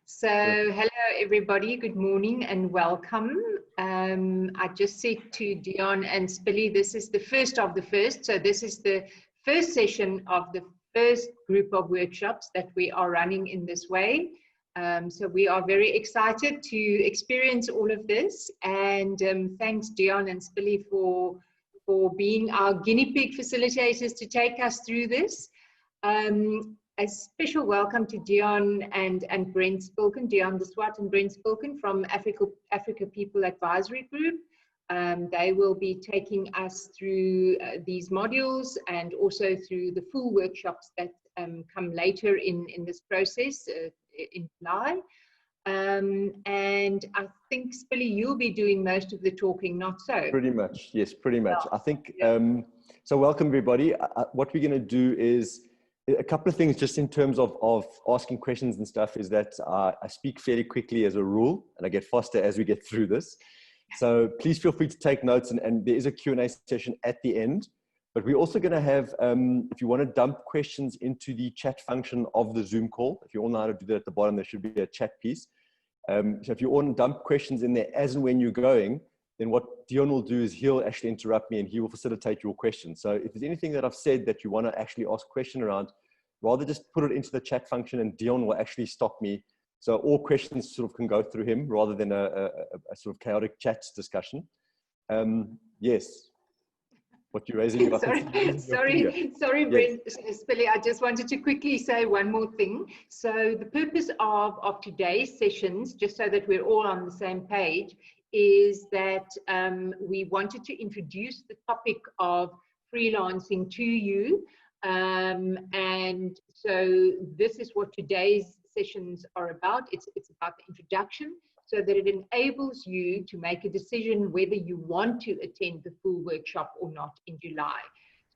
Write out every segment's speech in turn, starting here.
So, hello everybody, good morning and welcome. I just said to Dion and Spilly, this is the first of the first. So this is the first session of the first group of workshops that we are running in this way. So we are very excited to experience all of this. And thanks Dion and Spilly for being our guinea pig facilitators to take us through this. A special welcome to Dion and Brent Spilkin, Dion de Swart and Brent Spilkin from Africa People Advisory Group. They will be taking us through these modules and also through the full workshops that come later in this process in July. And I think, Spilly, you'll be doing most of the talking, not so? Pretty much, yes, pretty much. Well, I think, yeah. so welcome everybody. What we're going to do is a couple of things just in terms of asking questions and stuff is that I speak fairly quickly as a rule, and I get faster as we get through this. So please feel free to take notes, and there is a Q&A session at the end. But we're also going to have, if you want to dump questions into the chat function of the Zoom call, if you all know how to do that at the bottom, there should be a chat piece. So if you want to dump questions in there as and when you're going, then what Dion will do is he'll actually interrupt me and he will facilitate your questions. So if there's anything that I've said that you want to actually ask a question around, rather just put it into the chat function and Dion will actually stop me. So all questions sort of can go through him rather than a sort of chaotic chat discussion. Yes. What you're raising about? Sorry, Brent, Spilly. I just wanted to quickly say one more thing. So the purpose of today's sessions, just so that we're all on the same page, is that we wanted to introduce the topic of freelancing to you. And so this is what today's sessions are about. It's about the introduction, so that it enables you to make a decision whether you want to attend the full workshop or not in July.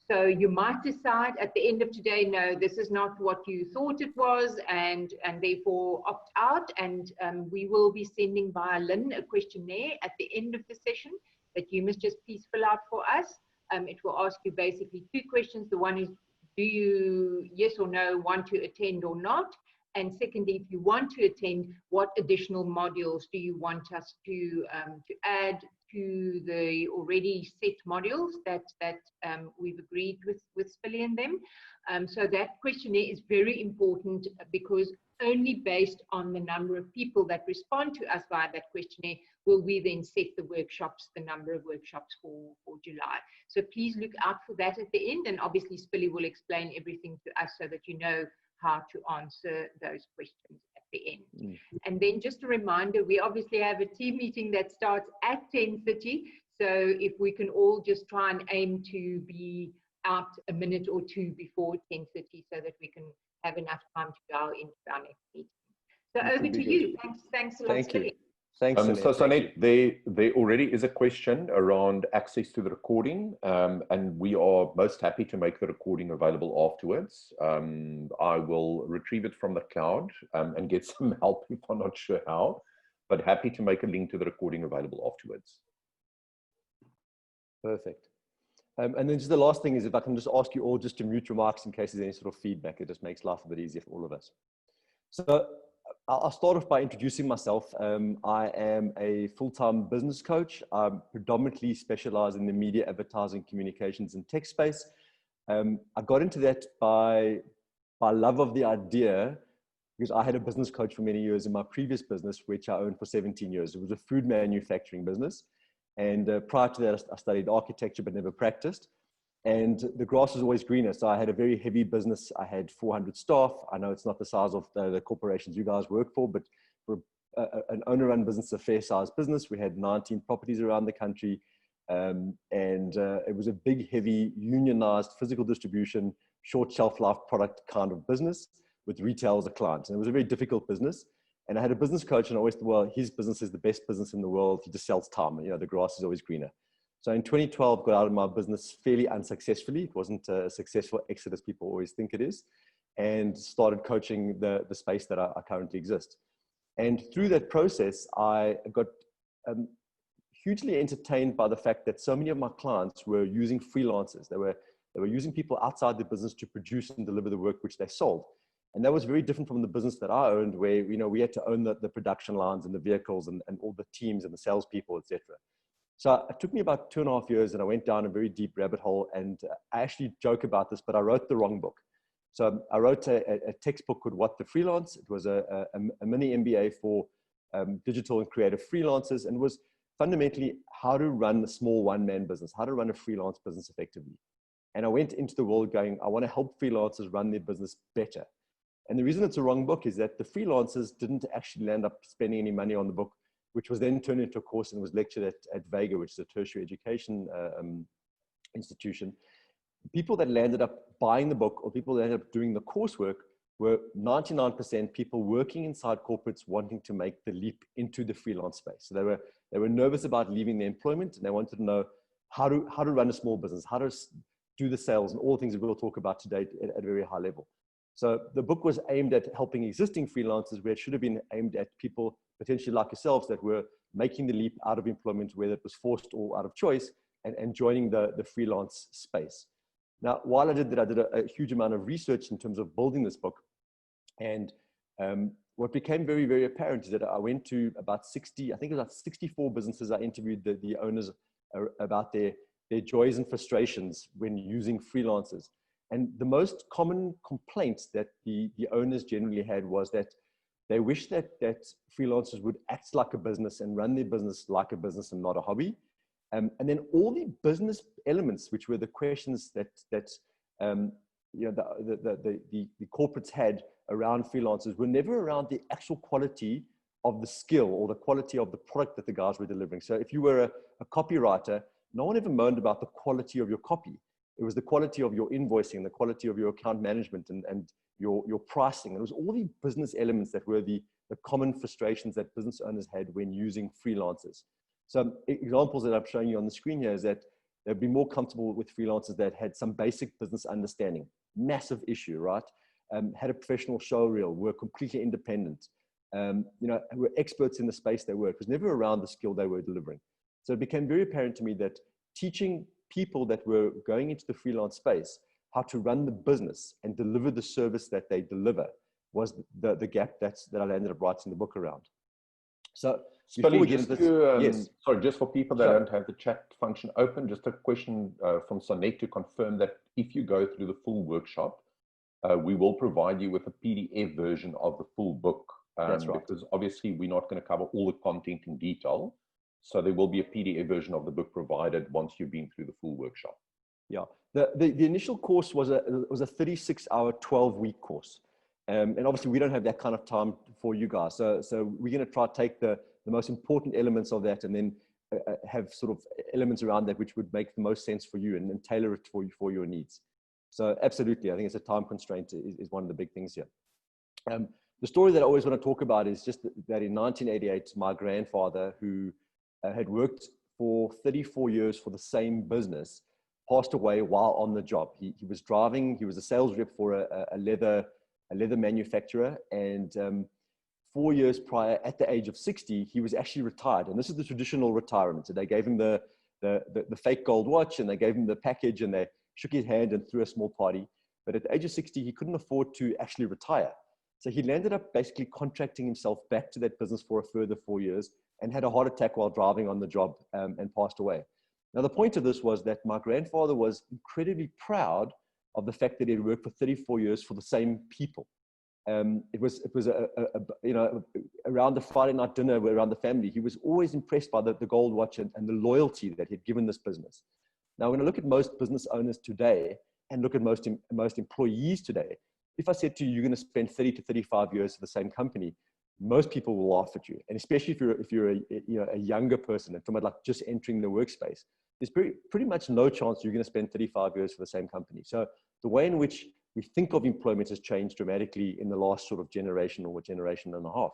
So you might decide at the end of today, no, this is not what you thought it was, and therefore opt out. And we will be sending via Lynn a questionnaire at the end of the session that you must just please fill out for us. It will ask you basically two questions. The one is, do you, yes or no, want to attend or not? And secondly, if you want to attend, what additional modules do you want us to add to the already set modules that we've agreed with Spilly and them? So that questionnaire is very important, because only based on the number of people that respond to us via that questionnaire will we then set the workshops, the number of workshops for July. So please look out for that at the end, and obviously Spilly will explain everything to us so that you know how to answer those questions at the end. And then just a reminder, we obviously have a team meeting that starts at 10:30. So if we can all just try and aim to be out a minute or two before 10:30 so that we can have enough time to go into our next meeting. So over to you. Thanks a lot, Spilly. Thanks, so Sanet, there already is a question around access to the recording, and we are most happy to make the recording available afterwards. I will retrieve it from the cloud and get some help if I'm not sure how, but happy to make a link to the recording available afterwards. Perfect. And then just the last thing is, if I can just ask you all just to mute remarks in case there's any sort of feedback. It just makes life a bit easier for all of us. So I'll start off by introducing myself. I am a full-time business coach. I'm predominantly specialized in the media, advertising, communications, and tech space. I got into that by love of the idea, because I had a business coach for many years in my previous business, which I owned for 17 years. It was a food manufacturing business. And prior to that, I studied architecture, but never practiced. And the grass was always greener. So I had a very heavy business. I had 400 staff. I know it's not the size of the corporations you guys work for, but for an owner-run business, a fair-sized business. We had 19 properties around the country. It was a big, heavy, unionized, physical distribution, short shelf life product kind of business with retail as a client. And it was a very difficult business. And I had a business coach, and I always thought, well, his business is the best business in the world. He just sells time. You know, the grass is always greener. So in 2012, got out of my business fairly unsuccessfully. It wasn't a successful exit as people always think it is, and started coaching the space that I currently exist. And through that process, I got hugely entertained by the fact that so many of my clients were using freelancers. They were using people outside the business to produce and deliver the work which they sold. And that was very different from the business that I owned, where, you know, we had to own the production lines and the vehicles and all the teams and the salespeople, etc. So it took me about 2.5 years, and I went down a very deep rabbit hole. And I actually joke about this, but I wrote the wrong book. So I wrote a textbook called What the Freelance. It was a mini MBA for digital and creative freelancers, and was fundamentally how to run a small one-man business, how to run a freelance business effectively. And I went into the world going, I want to help freelancers run their business better. And the reason it's a wrong book is that the freelancers didn't actually land up spending any money on the book, which was then turned into a course and was lectured at Vega, which is a tertiary education institution. People that landed up buying the book, or people that ended up doing the coursework, were 99% people working inside corporates wanting to make the leap into the freelance space. So they were nervous about leaving their employment, and they wanted to know how to run a small business, how to do the sales, and all the things that we'll talk about today at a very high level. So the book was aimed at helping existing freelancers, where it should have been aimed at people potentially like yourselves that were making the leap out of employment, whether it was forced or out of choice, and joining the freelance space. Now, while I did that, I did a huge amount of research in terms of building this book. And what became very, very apparent is that I went to about 60, I think it was about 64 businesses. I interviewed the owners about their joys and frustrations when using freelancers. And the most common complaints that the owners generally had was that they wish that freelancers would act like a business and run their business like a business and not a hobby. And then all the business elements, which were the questions that you know, the corporates had around freelancers, were never around the actual quality of the skill or the quality of the product that the guys were delivering. So if you were a copywriter, no one ever moaned about the quality of your copy. It was the quality of your invoicing, the quality of your account management, and your pricing. And it was all the business elements that were the common frustrations that business owners had when using freelancers. So examples that I'm showing you on the screen here is that they'd be more comfortable with freelancers that had some basic business understanding. Massive issue, right? Had a professional show reel, were completely independent, you know, were experts in the space they were. It was never around the skill they were delivering. So it became very apparent to me that teaching people that were going into the freelance space how to run the business and deliver the service that they deliver was the gap that I ended up writing the book around. So Spilly, just yes. Sorry, just for people that don't have the chat function open, just a question from Sonette to confirm that if you go through the full workshop, we will provide you with a PDF version of the full book. That's right. Because obviously we're not going to cover all the content in detail. So there will be a PDF version of the book provided once you've been through the full workshop. Yeah, the initial course was a 36-hour, 12-week course. And obviously we don't have that kind of time for you guys. So we're going to try to take the most important elements of that and then have sort of elements around that which would make the most sense for you and then tailor it for your needs. So absolutely, I think it's a time constraint is one of the big things here. The story that I always want to talk about is just that in 1988, my grandfather, who had worked for 34 years for the same business, passed away while on the job. He was driving, he was a sales rep for a leather manufacturer, and 4 years prior, at the age of 60, he was actually retired. And this is the traditional retirement. So they gave him the fake gold watch, and they gave him the package, and they shook his hand and threw a small party. But at the age of 60, he couldn't afford to actually retire. So he landed up basically contracting himself back to that business for a further 4 years and had a heart attack while driving on the job and passed away. Now, the point of this was that my grandfather was incredibly proud of the fact that he had worked for 34 years for the same people. It was you know, around the Friday night dinner around the family, he was always impressed by the gold watch and the loyalty that he'd given this business. Now, when I look at most business owners today and look at most employees today, if I said to you, you're going to spend 30 to 35 years for the same company, most people will laugh at you. And especially if you're a younger person and from like just entering the workspace, there's pretty much no chance you're going to spend 35 years for the same company. So the way in which we think of employment has changed dramatically in the last sort of generation or generation and a half.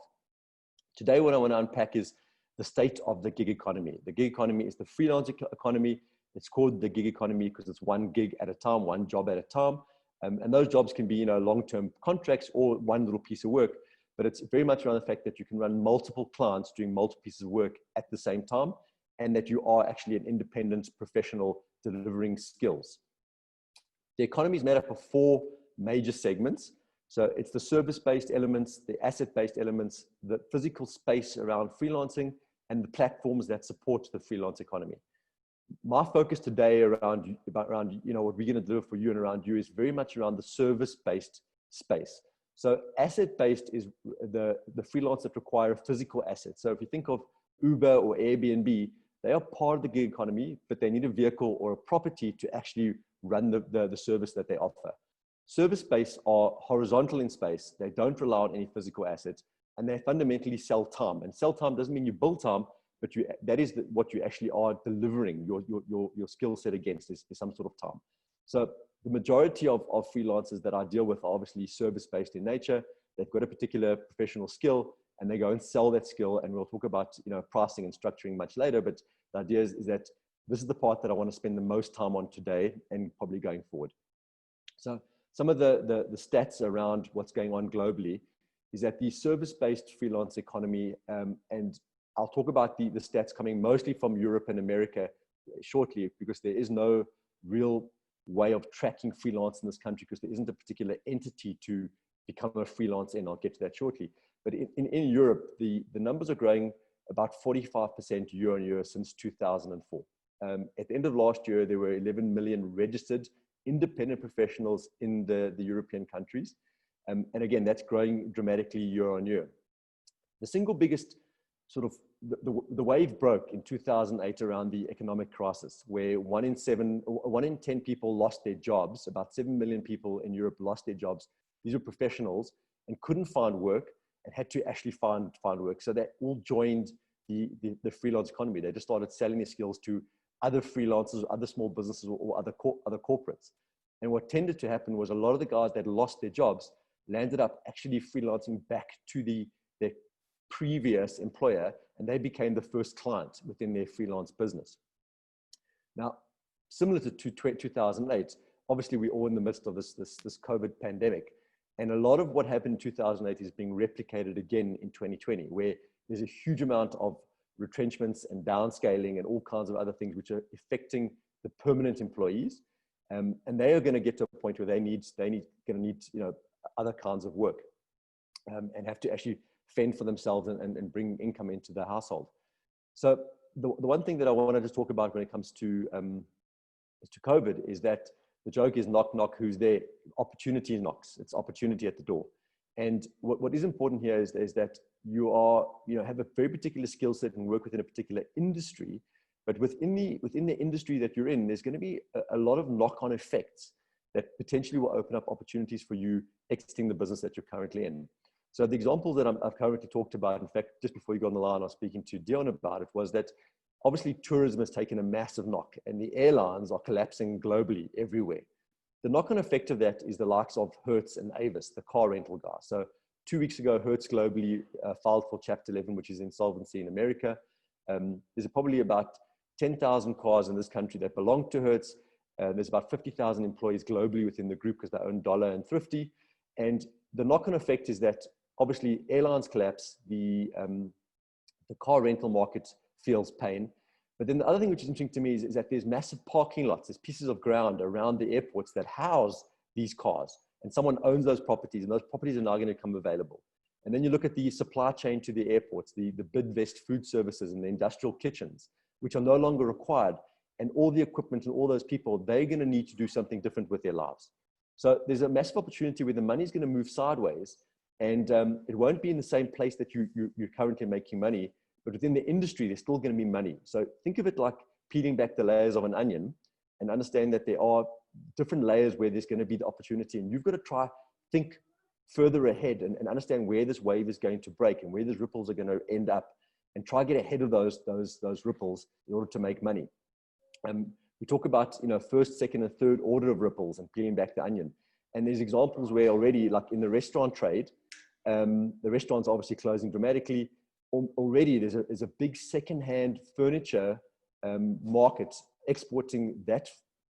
Today, what I want to unpack is the state of the gig economy. The gig economy is the freelance economy. It's called the gig economy because it's one gig at a time, one job at a time. And those jobs can be, you know, long-term contracts or one little piece of work. But it's very much around the fact that you can run multiple clients doing multiple pieces of work at the same time, and that you are actually an independent professional delivering skills. The economy is made up of four major segments. So it's the service-based elements, the asset-based elements, the physical space around freelancing, and the platforms that support the freelance economy. My focus today around what we're going to do for you and around you is very much around the service-based space. So asset-based is the freelance that require a physical asset. So if you think of Uber or Airbnb, they are part of the gig economy, but they need a vehicle or a property to actually run the service that they offer. Service-based are horizontal in space. They don't rely on any physical assets, and they fundamentally sell time. And sell time doesn't mean you build time, but that is what you actually are delivering your skill set against is some sort of time. So the majority of freelancers that I deal with are obviously service-based in nature. They've got a particular professional skill, and they go and sell that skill. And we'll talk about pricing and structuring much later. But the idea is that this is the part that I want to spend the most time on today and probably going forward. So some of the stats around what's going on globally is that the service-based freelance economy, and I'll talk about the stats coming mostly from Europe and America shortly, because there is no real way of tracking freelance in this country because there isn't a particular entity to become a freelance in. I'll get to that shortly. But in Europe, the numbers are growing about 45% year on year since 2004. At the end of last year, there were 11 million registered independent professionals in the European countries. And again, that's growing dramatically year on year. The single biggest sort of, the wave broke in 2008 around the economic crisis, where 1 in 10 people lost their jobs. About 7 million people in Europe lost their jobs. These were professionals and couldn't find work and had to actually find work. So they all joined the freelance economy. They just started selling their skills to other freelancers, other small businesses, or other corporates. And what tended to happen was a lot of the guys that lost their jobs landed up actually freelancing back to their previous employer, and they became the first client within their freelance business. Now, similar to 2008, obviously we're all in the midst of this COVID pandemic. And a lot of what happened in 2008 is being replicated again in 2020, where there's a huge amount of retrenchments and downscaling and all kinds of other things which are affecting the permanent employees. And they are going to get to a point where they're going to need other kinds of work and have to actually fend for themselves and bring income into the household. So the one thing that I want to just talk about when it comes to COVID is that the joke is knock, knock, who's there? Opportunity knocks. It's opportunity at the door. And what is important here is that you have a very particular skill set and work within a particular industry, but within the industry that you're in, there's going to be a lot of knock-on effects that potentially will open up opportunities for you exiting the business that you're currently in. So the examples that I've currently talked about, in fact, just before you got on the line, I was speaking to Dion about it, was that obviously tourism has taken a massive knock and the airlines are collapsing globally everywhere. The knock-on effect of that is the likes of Hertz and Avis, the car rental guys. So 2 weeks ago, Hertz globally filed for Chapter 11, which is insolvency in America. There's probably about 10,000 cars in this country that belong to Hertz. There's about 50,000 employees globally within the group because they own Dollar and Thrifty. And the knock-on effect is that obviously airlines collapse, the car rental market feels pain. But then the other thing which is interesting to me is that there's massive parking lots, there's pieces of ground around the airports that house these cars. And someone owns those properties, and those properties are now going to become available. And then you look at the supply chain to the airports, the Bidvest food services and the industrial kitchens, which are no longer required. And all the equipment and all those people, they're going to need to do something different with their lives. So there's a massive opportunity where the money is going to move sideways, and it won't be in the same place that you're currently making money, but within the industry, there's still going to be money. So think of it like peeling back the layers of an onion and understand that there are different layers where there's going to be the opportunity, and you've got to think further ahead and understand where this wave is going to break and where those ripples are going to end up, and try to get ahead of those ripples in order to make money. We talk about first, second, and third order of ripples and peeling back the onion. And there's examples where already, like in the restaurant trade, the restaurants are obviously closing dramatically. Already there's a big second-hand furniture market exporting that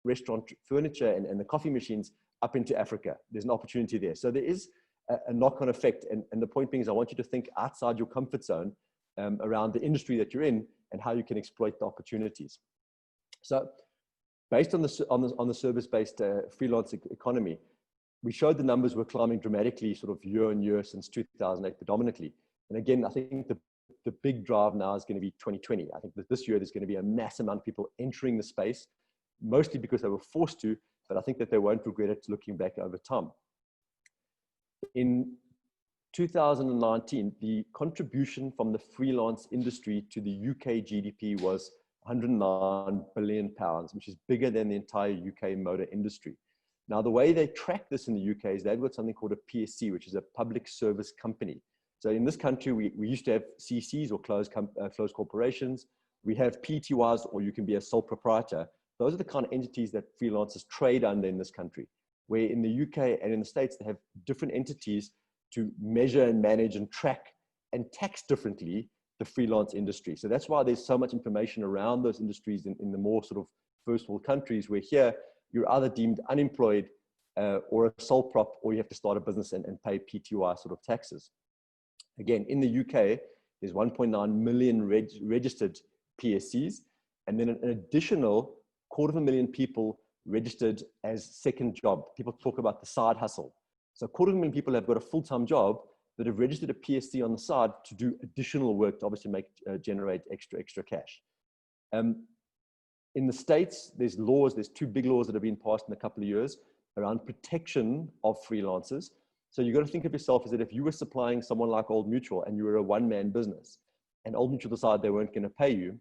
restaurant furniture and the coffee machines up into Africa. There's an opportunity there. So there is a knock-on effect. And the point being is I want you to think outside your comfort zone around the industry that you're in and how you can exploit the opportunities. So based on the service-based freelance economy, we showed the numbers were climbing dramatically sort of year on year since 2008 predominantly. And again, I think the big drive now is going to be 2020. I think that this year there's going to be a mass amount of people entering the space, mostly because they were forced to, but I think that they won't regret it looking back over time. In 2019, the contribution from the freelance industry to the UK GDP was £109 billion, which is bigger than the entire UK motor industry. Now, the way they track this in the UK is they've got something called a PSC, which is a public service company. So in this country, we used to have CCs or closed corporations. We have PTYs, or you can be a sole proprietor. Those are the kind of entities that freelancers trade under in this country, where in the UK and in the States, they have different entities to measure and manage and track and tax differently the freelance industry. So that's why there's so much information around those industries in the more sort of first world countries, where here you're either deemed unemployed or a sole prop, or you have to start a business and pay PTY sort of taxes. Again, in the UK, there's 1.9 million registered PSCs, and then an additional 250,000 people registered as second job. People talk about the side hustle. So 250,000 people have got a full-time job that have registered a PSC on the side to do additional work to obviously generate extra cash. In the States, there's two big laws that have been passed in a couple of years around protection of freelancers. So you've got to think of yourself as that if you were supplying someone like Old Mutual and you were a one-man business and Old Mutual decided they weren't going to pay you,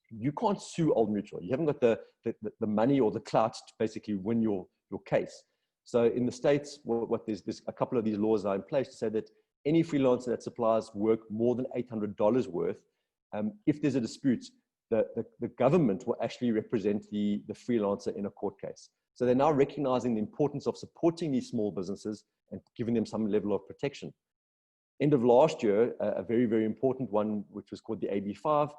you can't sue Old Mutual. You haven't got the money or the clout to basically win your case. So in the States, there's a couple of these laws are in place to say that any freelancer that supplies work more than $800 worth, if there's a dispute, the government will actually represent the freelancer in a court case. So they're now recognizing the importance of supporting these small businesses and giving them some level of protection. End of last year, a very, very important one, which was called the AB5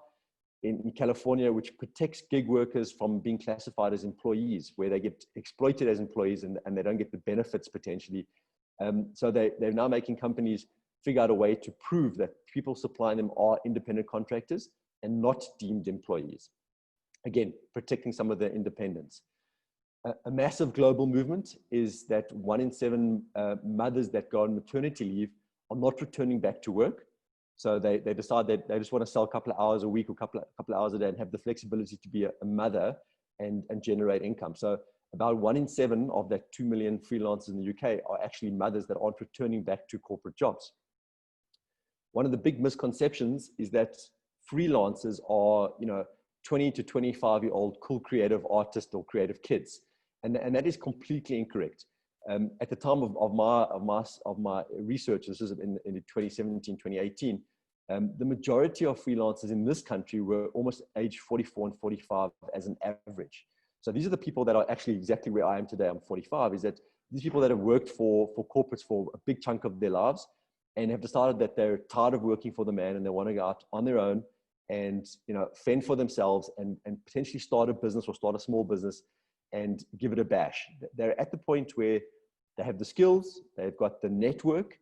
in California, which protects gig workers from being classified as employees, where they get exploited as employees and they don't get the benefits potentially. So they're now making companies figure out a way to prove that people supplying them are independent contractors and not deemed employees. Again, protecting some of their independence. A massive global movement is that 1 in 7 mothers that go on maternity leave are not returning back to work. So they decide that they just want to sell a couple of hours a week or a couple of hours a day and have the flexibility to be a mother and generate income. So about 1 in 7 of that 2 million freelancers in the UK are actually mothers that aren't returning back to corporate jobs. One of the big misconceptions is that freelancers are, 20 to 25-year-old cool creative artists or creative kids. And that is completely incorrect. At the time of my research, this is in 2017, 2018, the majority of freelancers in this country were almost age 44 and 45 as an average. So these are the people that are actually exactly where I am today. I'm 45, is that these people that have worked for corporates for a big chunk of their lives and have decided that they're tired of working for the man and they want to go out on their own and fend for themselves and potentially start a business or start a small business and give it a bash. They're at the point where they have the skills, they've got the network,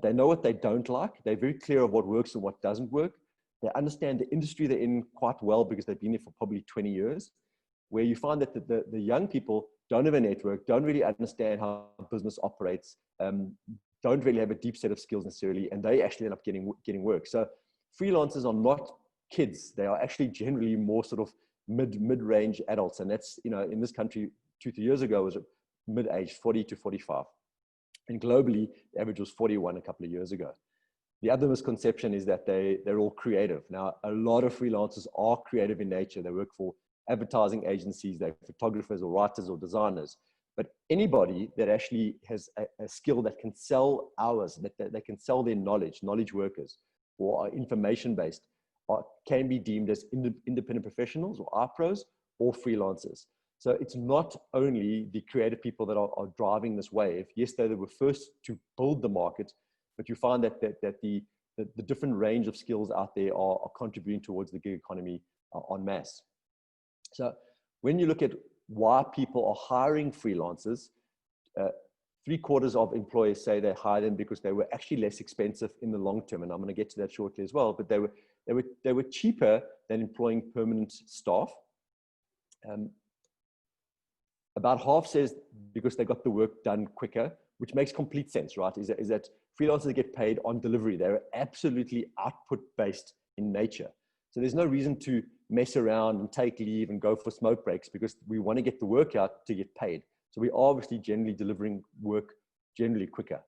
they know what they don't like, they're very clear of what works and what doesn't work. They understand the industry they're in quite well because they've been there for probably 20 years, where you find that the young people don't have a network, don't really understand how business operates, don't really have a deep set of skills necessarily, and they actually end up getting work. So freelancers are not kids. They are actually generally more sort of mid-range adults. And that's, in this country 2-3 years ago was mid-age, 40 to 45. And globally, the average was 41 a couple of years ago. The other misconception is that they're all creative. Now, a lot of freelancers are creative in nature. They work for advertising agencies, they're photographers or writers or designers. But anybody that actually has a skill that can sell hours, that they can sell their knowledge workers, or are information-based, can be deemed as independent professionals or RPros or freelancers. So it's not only the creative people that are driving this wave. Yes, they were first to build the market, but you find that the different range of skills out there are contributing towards the gig economy en masse. So when you look at why people are hiring freelancers, 3/4 of employers say they hire them because they were actually less expensive in the long term. And I'm going to get to that shortly as well, but they were cheaper than employing permanent staff. About half says because they got the work done quicker, which makes complete sense, right? Is that freelancers get paid on delivery. They're absolutely output-based in nature. So there's no reason to mess around and take leave and go for smoke breaks because we want to get the work out to get paid. So we are obviously generally delivering work generally quicker.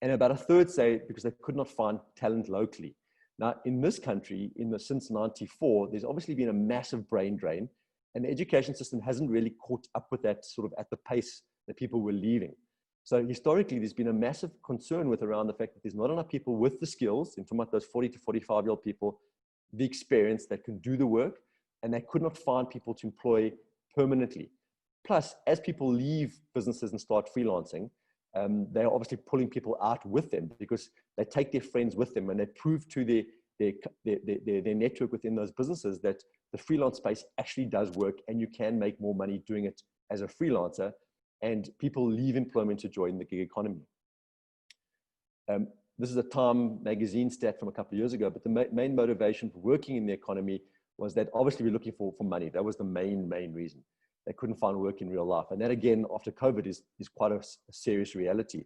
And about a third say because they could not find talent locally. Now, in this country, since '94, there's obviously been a massive brain drain, and the education system hasn't really caught up with that sort of at the pace that people were leaving. So historically, there's been a massive concern around the fact that there's not enough people with the skills, in talking about those 40 to 45-year-old people, the experience that can do the work, and they could not find people to employ permanently. Plus, as people leave businesses and start freelancing, they're obviously pulling people out with them because they take their friends with them and they prove to their network within those businesses that the freelance space actually does work and you can make more money doing it as a freelancer, and people leave employment to join the gig economy. This is a Time magazine stat from a couple of years ago, but the main motivation for working in the economy was that obviously we're looking for money. That was the main reason. They couldn't find work in real life. And that again, after COVID is quite a serious reality.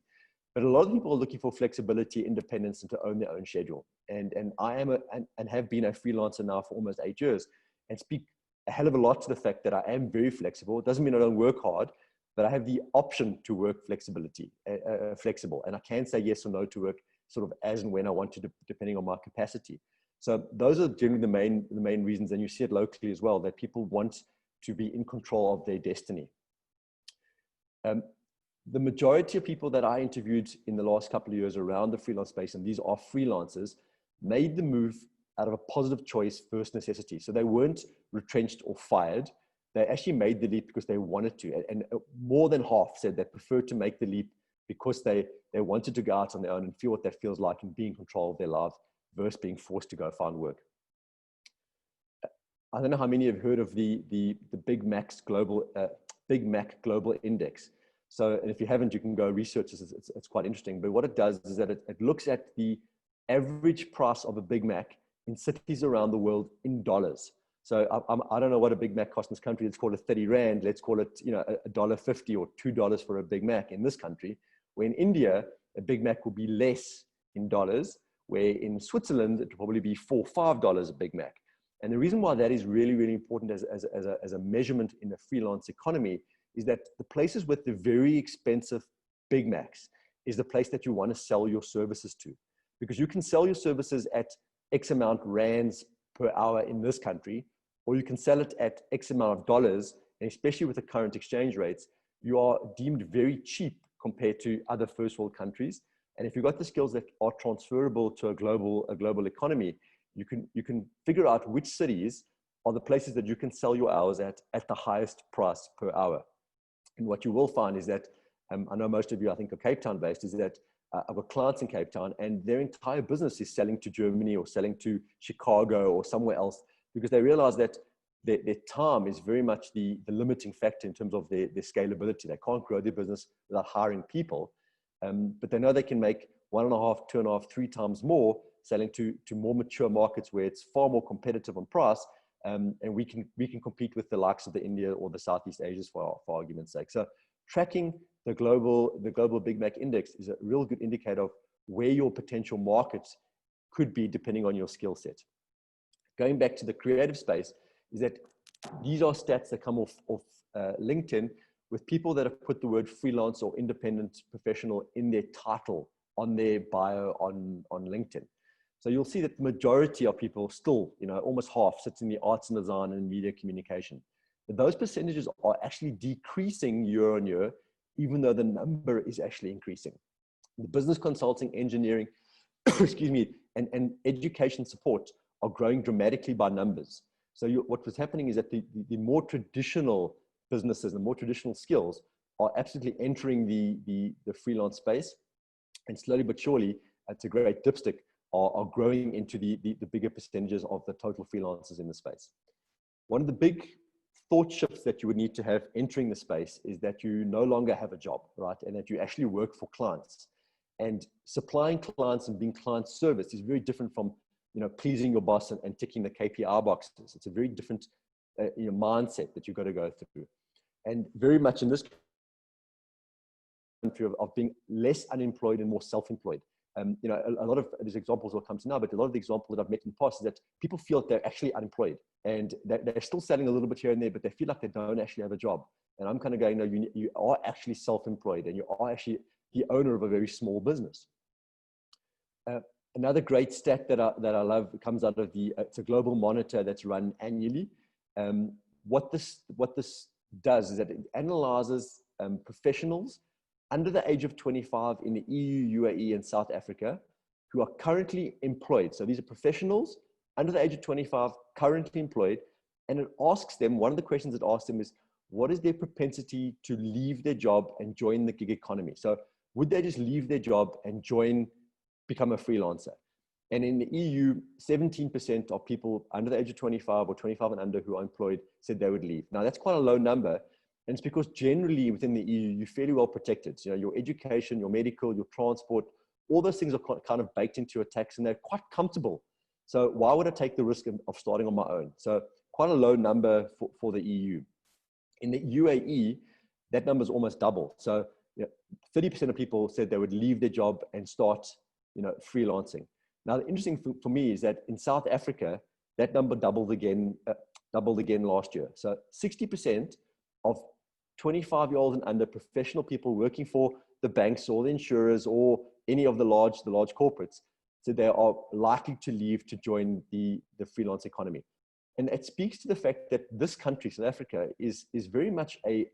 But a lot of people are looking for flexibility, independence, and to own their own schedule. And I am and have been a freelancer now for almost 8 years and speak a hell of a lot to the fact that I am very flexible. It doesn't mean I don't work hard, but I have the option to work flexible. And I can say yes or no to work sort of as and when I want to, depending on my capacity. So those are generally the main reasons. And you see it locally as well, that people want to be in control of their destiny. The majority of people that I interviewed in the last couple of years around the freelance space, and these are freelancers, made the move out of a positive choice, first necessity. So they weren't retrenched or fired. They actually made the leap because they wanted to. And more than half said they preferred to make the leap because they wanted to go out on their own and feel what that feels like and be in control of their life versus being forced to go find work. I don't know how many have heard of the Big Mac Global Index. So if you haven't, you can go research this. It's quite interesting. But what it does is that it looks at the average price of a Big Mac in cities around the world in dollars. So I don't know what a Big Mac costs in this country. Let's call it 30 Rand. Let's call it $1.50 or $2 for a Big Mac in this country. Where in India, a Big Mac will be less in dollars. Where in Switzerland, it will probably be $4 or $5 a Big Mac. And the reason why that is really, really important as a measurement in the freelance economy is that the places with the very expensive Big Macs is the place that you want to sell your services to. Because you can sell your services at X amount rands per hour in this country, or you can sell it at X amount of dollars, and especially with the current exchange rates, you are deemed very cheap compared to other first world countries. And if you've got the skills that are transferable to a global economy, you can figure out which cities are the places that you can sell your hours at the highest price per hour. And what you will find is that, I know most of you, I think, are Cape Town based, is that I've got clients in Cape Town and their entire business is selling to Germany or selling to Chicago or somewhere else because they realize that their time is very much the limiting factor in terms of their scalability. They can't grow their business without hiring people, but they know they can make 1.5, 2.5, 3 times more selling to more mature markets where it's far more competitive on price, and we can compete with the likes of the India or the Southeast Asias for argument's sake. So tracking the global Big Mac Index is a real good indicator of where your potential markets could be depending on your skill set. Going back to the creative space, is that these are stats that come off LinkedIn with people that have put the word freelance or independent professional in their title on their bio on LinkedIn. So you'll see that the majority of people still, almost half sits in the arts and design and media communication. But those percentages are actually decreasing year on year, even though the number is actually increasing. The business consulting, engineering, excuse me, and education support are growing dramatically by numbers. So what was happening is that the more traditional businesses, the more traditional skills are absolutely entering the freelance space. And slowly but surely, it's a great dipstick, are growing into the bigger percentages of the total freelancers in the space. One of the big thought shifts that you would need to have entering the space is that you no longer have a job, right? And that you actually work for clients. And supplying clients and being client service is very different from, pleasing your boss and ticking the KPI boxes. It's a very different mindset that you've got to go through. and very much in this country of being less unemployed and more self-employed. You know, a lot of these examples will come to now, but a lot of the examples that I've met in the past is that people feel that they're actually unemployed and they're still selling a little bit here and there, but they feel like they don't actually have a job. And I'm kind of going, no, you are actually self-employed and you are actually the owner of a very small business. Another great stat that I love comes out of it's a global monitor that's run annually. What this does is that it analyzes professionals under the age of 25 in the EU, UAE, and South Africa who are currently employed. So these are professionals under the age of 25, currently employed. And it asks them, one of the questions it asks them is, what is their propensity to leave their job and join the gig economy? So would they just leave their job and become a freelancer? And in the EU, 17% of people under the age of 25 or 25 and under who are employed said they would leave. Now that's quite a low number. And it's because generally within the EU, you're fairly well protected. You know, your education, your medical, your transport, all those things are kind of baked into your tax and they're quite comfortable. So why would I take the risk of starting on my own? So quite a low number for the EU. In the UAE, that number is almost double. So 30% of people said they would leave their job and start, freelancing. Now, the interesting thing for me is that in South Africa, that number doubled again last year. So 60% of 25-year-olds and under professional people working for the banks or the insurers or any of the large corporates said they are likely to leave to join the freelance economy. And it speaks to the fact that this country, South Africa, is very much we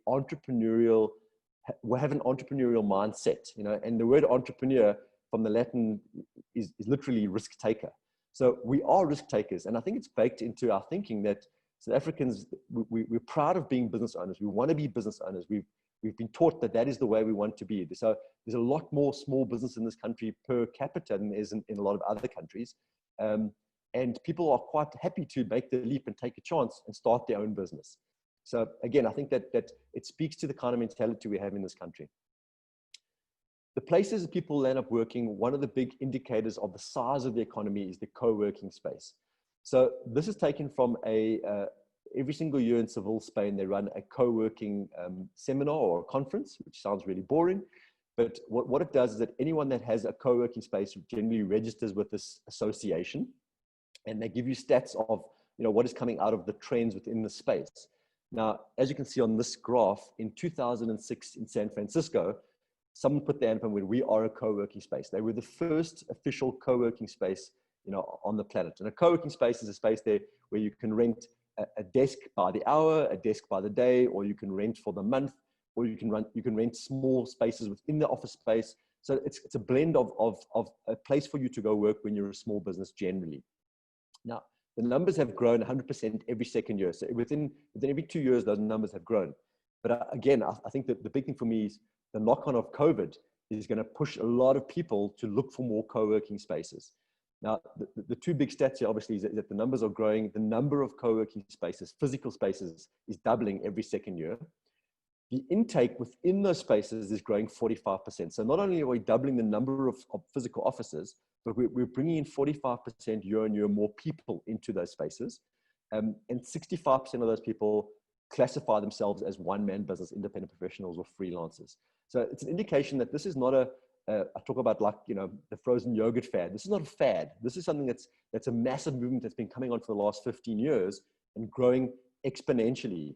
have an entrepreneurial mindset, and the word entrepreneur from the Latin is literally risk taker. So we are risk takers. And I think it's baked into our thinking that South Africans, we're proud of being business owners. We want to be business owners. We've been taught that is the way we want to be. So there's a lot more small business in this country per capita than there is in a lot of other countries. And people are quite happy to make the leap and take a chance and start their own business. So again, I think that it speaks to the kind of mentality we have in this country. The places that people end up working, one of the big indicators of the size of the economy is the co-working space. So this is taken from every single year in Seville, Spain, they run a co-working seminar or a conference, which sounds really boring. But what it does is that anyone that has a co-working space generally registers with this association, and they give you stats of what is coming out of the trends within the space. Now, as you can see on this graph, in 2006 in San Francisco, someone put their hand up when we are a co-working space. They were the first official co-working space on the planet. And a co-working space is a space there where you can rent a desk by the hour, a desk by the day, or you can rent for the month, or you can rent small spaces within the office space. So it's a blend of a place for you to go work when you're a small business generally. Now, the numbers have grown 100% every second year. So within every 2 years, those numbers have grown. But again, I think that the big thing for me is the knock-on of COVID is going to push a lot of people to look for more co-working spaces. Now, the two big stats here, obviously, is that the numbers are growing. The number of co-working spaces, physical spaces, is doubling every second year. The intake within those spaces is growing 45%. So not only are we doubling the number of physical offices, but we're bringing in 45% year on year more people into those spaces. And 65% of those people classify themselves as one-man business, independent professionals or freelancers. So it's an indication that this is not I talk about the frozen yogurt fad. This is not a fad. This is something that's a massive movement that's been coming on for the last 15 years and growing exponentially.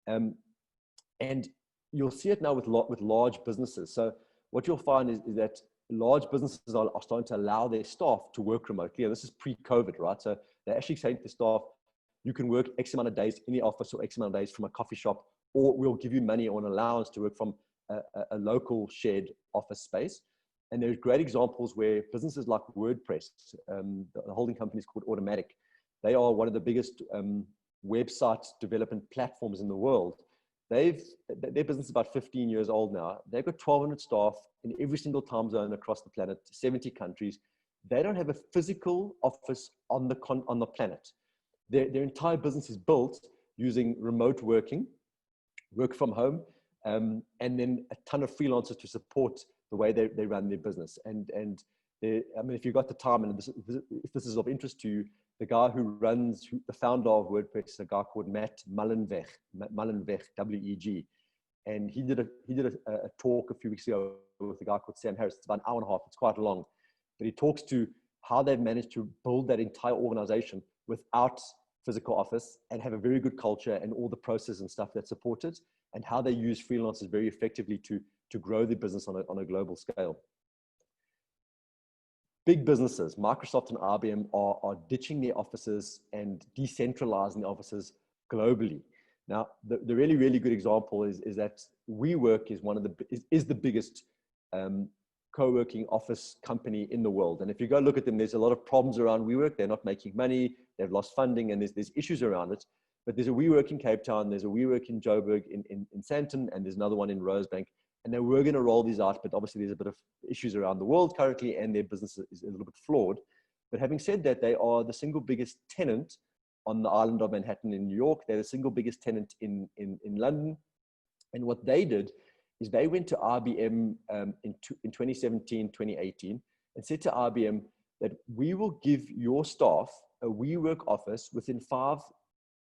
And you'll see it now with large businesses. So what you'll find is that large businesses are starting to allow their staff to work remotely. And this is pre-COVID, right? So they're actually saying to the staff, you can work X amount of days in the office or X amount of days from a coffee shop, or we'll give you money or an allowance to work from a local shared office space. And there's great examples where businesses like WordPress, the holding company is called Automatic. They are one of the biggest website development platforms in the world. Their business is about 15 years old now. They've got 1,200 staff in every single time zone across the planet, 70 countries. They don't have a physical office on the planet. Their entire business is built using remote working, work from home, and then a ton of freelancers to support the way they run their business. And if you've got the time, and if this is of interest to you, the guy the founder of WordPress is a guy called Matt Mullenweg, WEG. And he did a talk a few weeks ago with a guy called Sam Harris. It's about an hour and a half. It's quite long. But he talks to how they've managed to build that entire organization without physical office and have a very good culture and all the process and stuff that support it, and how they use freelancers very effectively to grow the business on a global scale. Big businesses, Microsoft and IBM, are ditching their offices and decentralizing the offices globally. Now, the really, really good example is that WeWork is the biggest co-working office company in the world. And if you go look at them, there's a lot of problems around WeWork. They're not making money, they've lost funding, and there's issues around it. But there's a WeWork in Cape Town, there's a WeWork in Joburg, in Sandton, and there's another one in Rosebank. And they were going to roll these out, but obviously there's a bit of issues around the world currently, and their business is a little bit flawed. But having said that, they are the single biggest tenant on the island of Manhattan in New York. They're the single biggest tenant in London. And what they did is they went to IBM in 2017, 2018, and said to IBM that we will give your staff a WeWork office within 5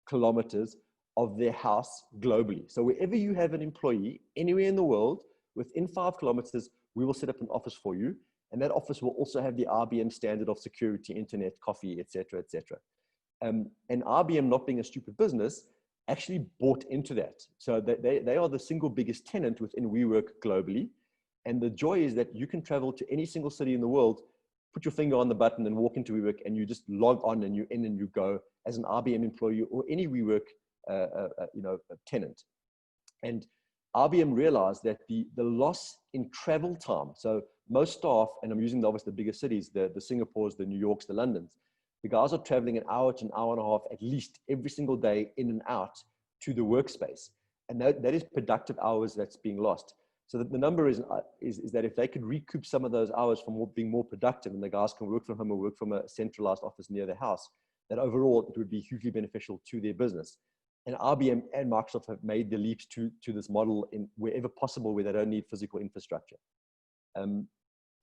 kilometers of their house globally. So wherever you have an employee, anywhere in the world, within 5 kilometers, we will set up an office for you. And that office will also have the IBM standard of security, internet, coffee, et cetera, et cetera. And IBM, not being a stupid business, actually bought into that. So they are the single biggest tenant within WeWork globally. And the joy is that you can travel to any single city in the world, put your finger on the button and walk into WeWork, and you just log on and you're in and you go as an IBM employee or any WeWork tenant. And IBM realized that the loss in travel time, so most staff, and I'm using obviously the bigger cities, the Singapores, the New Yorks, the Londons, the guys are traveling an hour to an hour and a half at least every single day in and out to the workspace. And that is productive hours that's being lost. So the number is that if they could recoup some of those hours from being more productive, and the guys can work from home or work from a centralized office near their house, that overall it would be hugely beneficial to their business. And IBM and Microsoft have made the leaps to this model in wherever possible where they don't need physical infrastructure.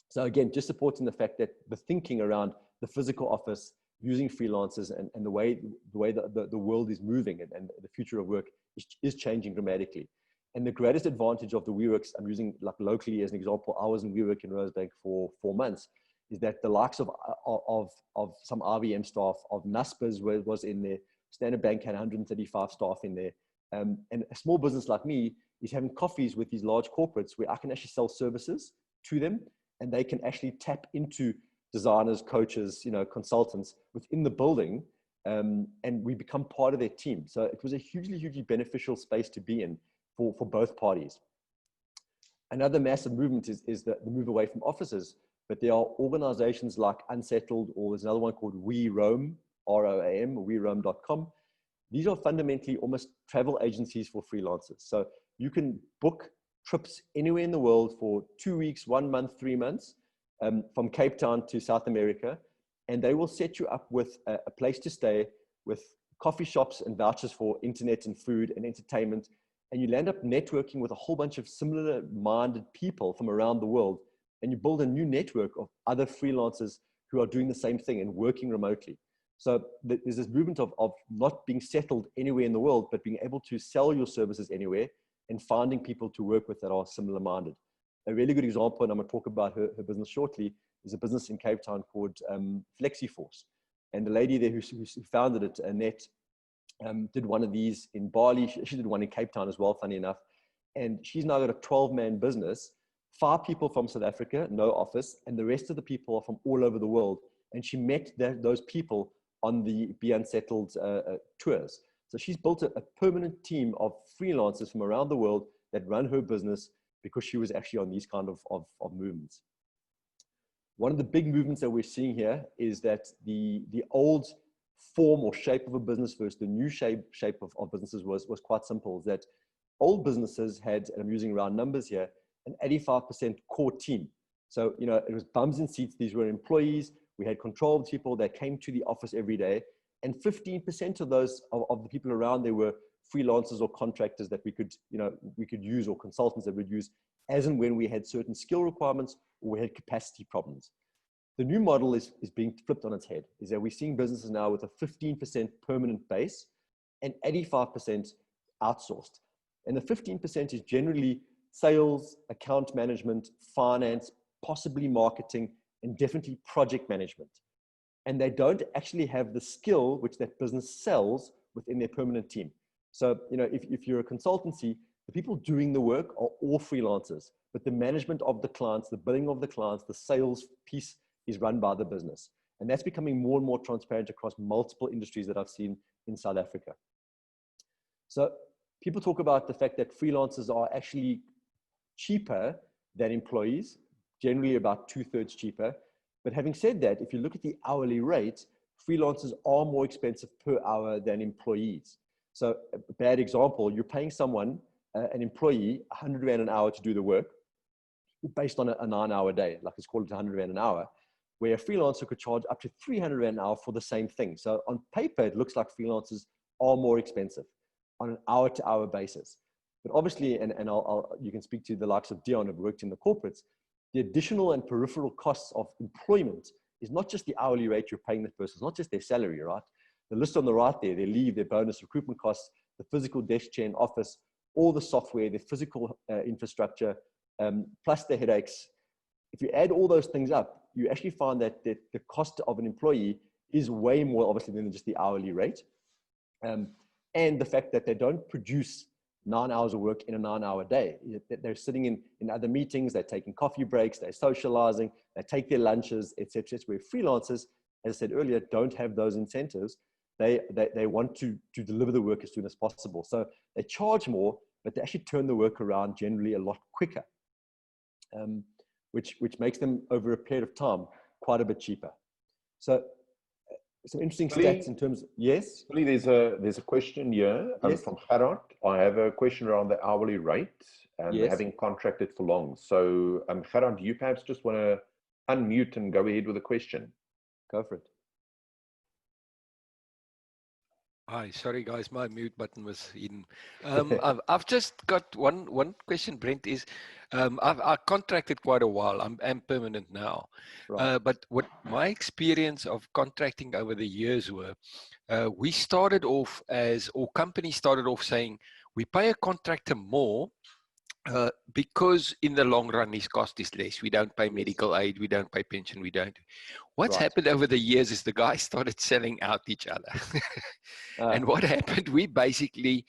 So again, just supporting the fact that the thinking around the physical office, using freelancers, and the way the world is moving and the future of work is changing dramatically. And the greatest advantage of the WeWorks, I'm using like locally as an example, I was in WeWork in Rosebank for 4 months, is that the likes of some IBM staff, of Naspers was in there, Standard Bank had 135 staff in there. And a small business like me is having coffees with these large corporates where I can actually sell services to them, and they can actually tap into designers, coaches, consultants within the building, and we become part of their team. So it was a hugely, hugely beneficial space to be in for both parties. Another massive movement is the move away from offices, but there are organizations like Unsettled, or there's another one called We Roam, ROAM, WeRoam.com. These are fundamentally almost travel agencies for freelancers. So you can book trips anywhere in the world for 2 weeks, 1 month, 3 months, from Cape Town to South America, and they will set you up with a place to stay, with coffee shops and vouchers for internet and food and entertainment, and you land up networking with a whole bunch of similar-minded people from around the world, and you build a new network of other freelancers who are doing the same thing and working remotely. So there's this movement of not being settled anywhere in the world, but being able to sell your services anywhere and finding people to work with that are similar-minded. A really good example, and I'm going to talk about her business shortly, is a business in Cape Town called FlexiForce. And the lady there who founded it, Annette, did one of these in Bali. She did one in Cape Town as well, funny enough. And she's now got a 12-man business, 5 people from South Africa, no office, and the rest of the people are from all over the world. And she met those people on the Be Unsettled tours. So she's built a permanent team of freelancers from around the world that run her business because she was actually on these kind of movements. One of the big movements that we're seeing here is that the old form or shape of a business versus the new shape of businesses was quite simple. Is that old businesses had, and I'm using round numbers here, an 85% core team. So, it was bums in seats. These were employees. We had control of people that came to the office every day. And 15% of those, of the people around there were freelancers or contractors that we could use, or consultants that we'd use as and when we had certain skill requirements or we had capacity problems. The new model is being flipped on its head, is that we're seeing businesses now with a 15% permanent base and 85% outsourced. And the 15% is generally sales, account management, finance, possibly marketing, and definitely project management. And they don't actually have the skill which that business sells within their permanent team. So, if you're a consultancy, the people doing the work are all freelancers, but the management of the clients, the billing of the clients, the sales piece is run by the business. And that's becoming more and more transparent across multiple industries that I've seen in South Africa. So people talk about the fact that freelancers are actually cheaper than employees, generally about 2/3 cheaper. But having said that, if you look at the hourly rate, freelancers are more expensive per hour than employees. So a bad example, you're paying someone, an employee, 100 Rand an hour to do the work based on a 9-hour day, like it's called 100 Rand an hour, where a freelancer could charge up to 300 Rand an hour for the same thing. So on paper, it looks like freelancers are more expensive on an hour-to-hour basis. But obviously, and you can speak to the likes of Dion who've worked in the corporates, the additional and peripheral costs of employment is not just the hourly rate you're paying the person, it's not just their salary, right? The list on the right there, their leave, their bonus, recruitment costs, the physical desk chair and office, all the software, the physical infrastructure, plus the headaches. If you add all those things up, you actually find that the cost of an employee is way more obviously than just the hourly rate. And the fact that they don't produce 9 hours of work in a 9-hour day. They're sitting in other meetings, they're taking coffee breaks, they're socializing, they take their lunches, etc. Where freelancers, as I said earlier, don't have those incentives. They want to deliver the work as soon as possible. So they charge more, but they actually turn the work around generally a lot quicker, which makes them over a period of time quite a bit cheaper. So some interesting stats in terms of, yes? There's a question here yes. from Gerard. I have a question around the hourly rate and yes. having contracted for long. So Gerard, do you perhaps just want to unmute and go ahead with the question? Go for it. Hi, sorry guys, my mute button was hidden. I've just got one question, Brent, is I've contracted quite a while. I'm permanent now. Right. But what my experience of contracting over the years were, we started off companies started off saying, we pay a contractor more because in the long run his cost is less. We don't pay medical aid, we don't pay pension, we don't. What's happened over the years is the guys started selling out each other. And what happened, we basically,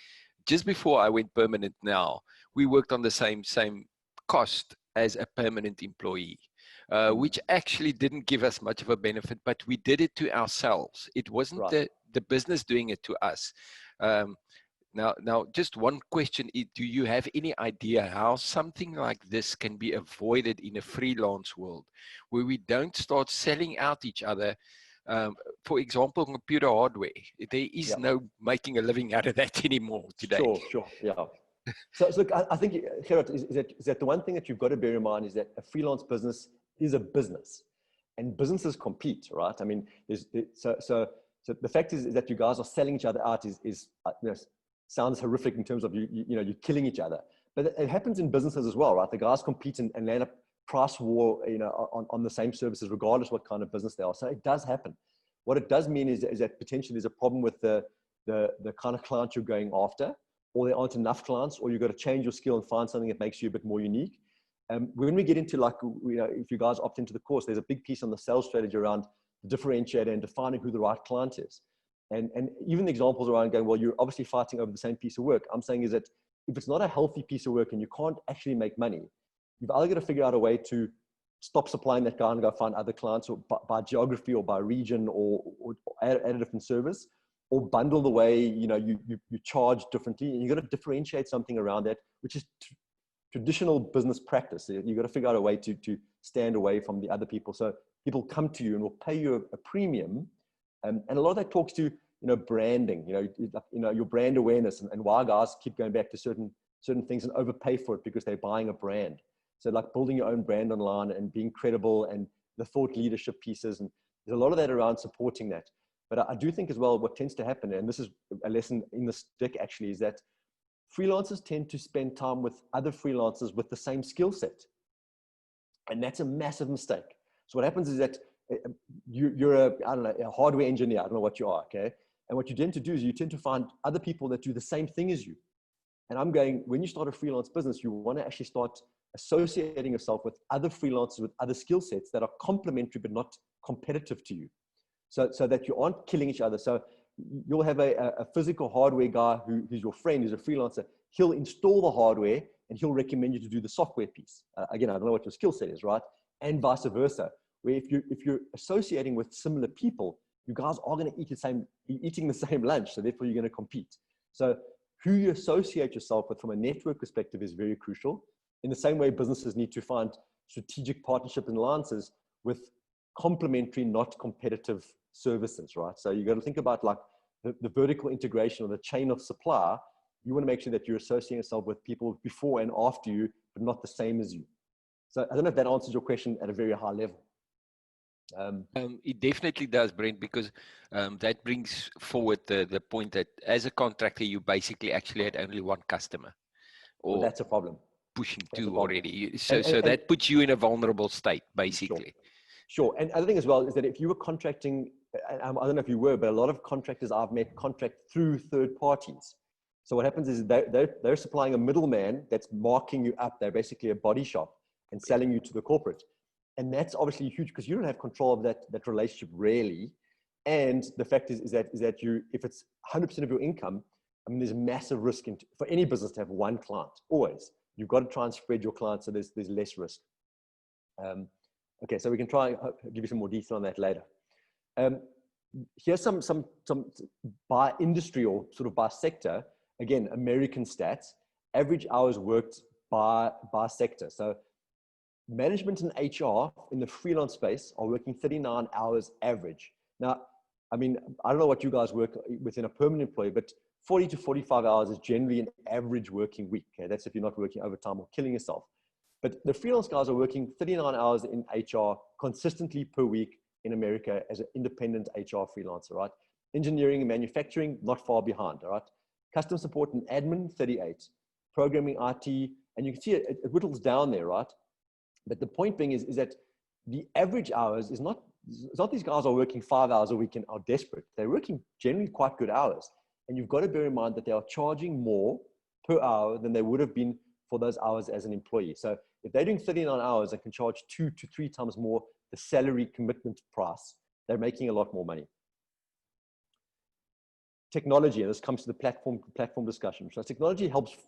just before I went permanent now, we worked on the same cost as a permanent employee, which actually didn't give us much of a benefit, but we did it to ourselves. It wasn't the business doing it to us. Now, just one question, do you have any idea how something like this can be avoided in a freelance world, where we don't start selling out each other? For example, computer hardware, there is no making a living out of that anymore today. Sure, yeah. So look, I think, Gerard, is that the one thing that you've got to bear in mind is that a freelance business is a business, and businesses compete, right? I mean, so the fact is that you guys are selling each other out is sounds horrific in terms of you're killing each other, but it happens in businesses as well, right? The guys compete and land a price war, on the same services, regardless what kind of business they are. So it does happen. What it does mean is that potentially there's a problem with the kind of client you're going after, or there aren't enough clients, or you've got to change your skill and find something that makes you a bit more unique. When we get into if you guys opt into the course, there's a big piece on the sales strategy around the differentiator and defining who the right client is. And even the examples around going, well, you're obviously fighting over the same piece of work. I'm saying is that if it's not a healthy piece of work and you can't actually make money, you've either got to figure out a way to stop supplying that guy and go find other clients, or by geography or by region, or add a different service, or bundle the way you charge differently. And you've got to differentiate something around that, which is traditional business practice. You've got to figure out a way to stand away from the other people. So people come to you and will pay you a premium. And a lot of that talks to, branding, your brand awareness, and why guys keep going back to certain things and overpay for it because they're buying a brand. So like building your own brand online and being credible, and the thought leadership pieces. And there's a lot of that around supporting that. But I do think as well, what tends to happen, and this is a lesson in the stick actually, is that freelancers tend to spend time with other freelancers with the same skill set. And that's a massive mistake. So what happens is that you're a hardware engineer. I don't know what you are, okay? And what you tend to do is you tend to find other people that do the same thing as you. And I'm going, when you start a freelance business, you want to actually start associating yourself with other freelancers with other skill sets that are complementary but not competitive to you. So that you aren't killing each other. So you'll have a physical hardware guy who's your friend, who's a freelancer. He'll install the hardware and he'll recommend you to do the software piece. Again, I don't know what your skill set is, right? And vice versa. Where if you're associating with similar people, you guys are going to eating the same lunch. So therefore you're going to compete. So who you associate yourself with from a network perspective is very crucial. In the same way, businesses need to find strategic partnership and alliances with complementary, not competitive services, right? So you got to think about like the vertical integration or the chain of supply. You want to make sure that you're associating yourself with people before and after you, but not the same as you. So I don't know if that answers your question at a very high level. It definitely does, Brent, because that brings forward the point that as a contractor, you basically actually had only one customer. Or well, that's a problem. Pushing That's two problem. already. So that puts you in a vulnerable state, basically. Sure. And other thing as well is that if you were contracting, I don't know if you were, but a lot of contractors I've met contract through third parties. So what happens is they're supplying a middleman that's marking you up. They're basically a body shop and selling you to the corporate. And that's obviously huge because you don't have control of that relationship really. And the fact is that you, if it's 100% of your income, I mean, there's a massive risk for any business to have one client, always. You've got to try and spread your clients so there's less risk. Okay, so we can try and give you some more detail on that later. Here's some by industry or sort of by sector. Again, American stats, average hours worked by sector. So management and HR in the freelance space are working 39 hours average. Now, I mean, I don't know what you guys work within a permanent employee, but 40 to 45 hours is generally an average working week. Okay? That's if you're not working overtime or killing yourself. But the freelance guys are working 39 hours in HR consistently per week in America as an independent HR freelancer, right? Engineering and manufacturing, not far behind, all right? Customer support and admin, 38. Programming, IT, and you can see it whittles down there, right? But the point being is that the average hours is not, it's not these guys are working 5 hours a week and are desperate. They're working generally quite good hours. And you've got to bear in mind that they are charging more per hour than they would have been for those hours as an employee. So if they're doing 39 hours and can charge 2 to 3 times more the salary commitment price, they're making a lot more money. Technology, and this comes to the platform discussion. So technology helps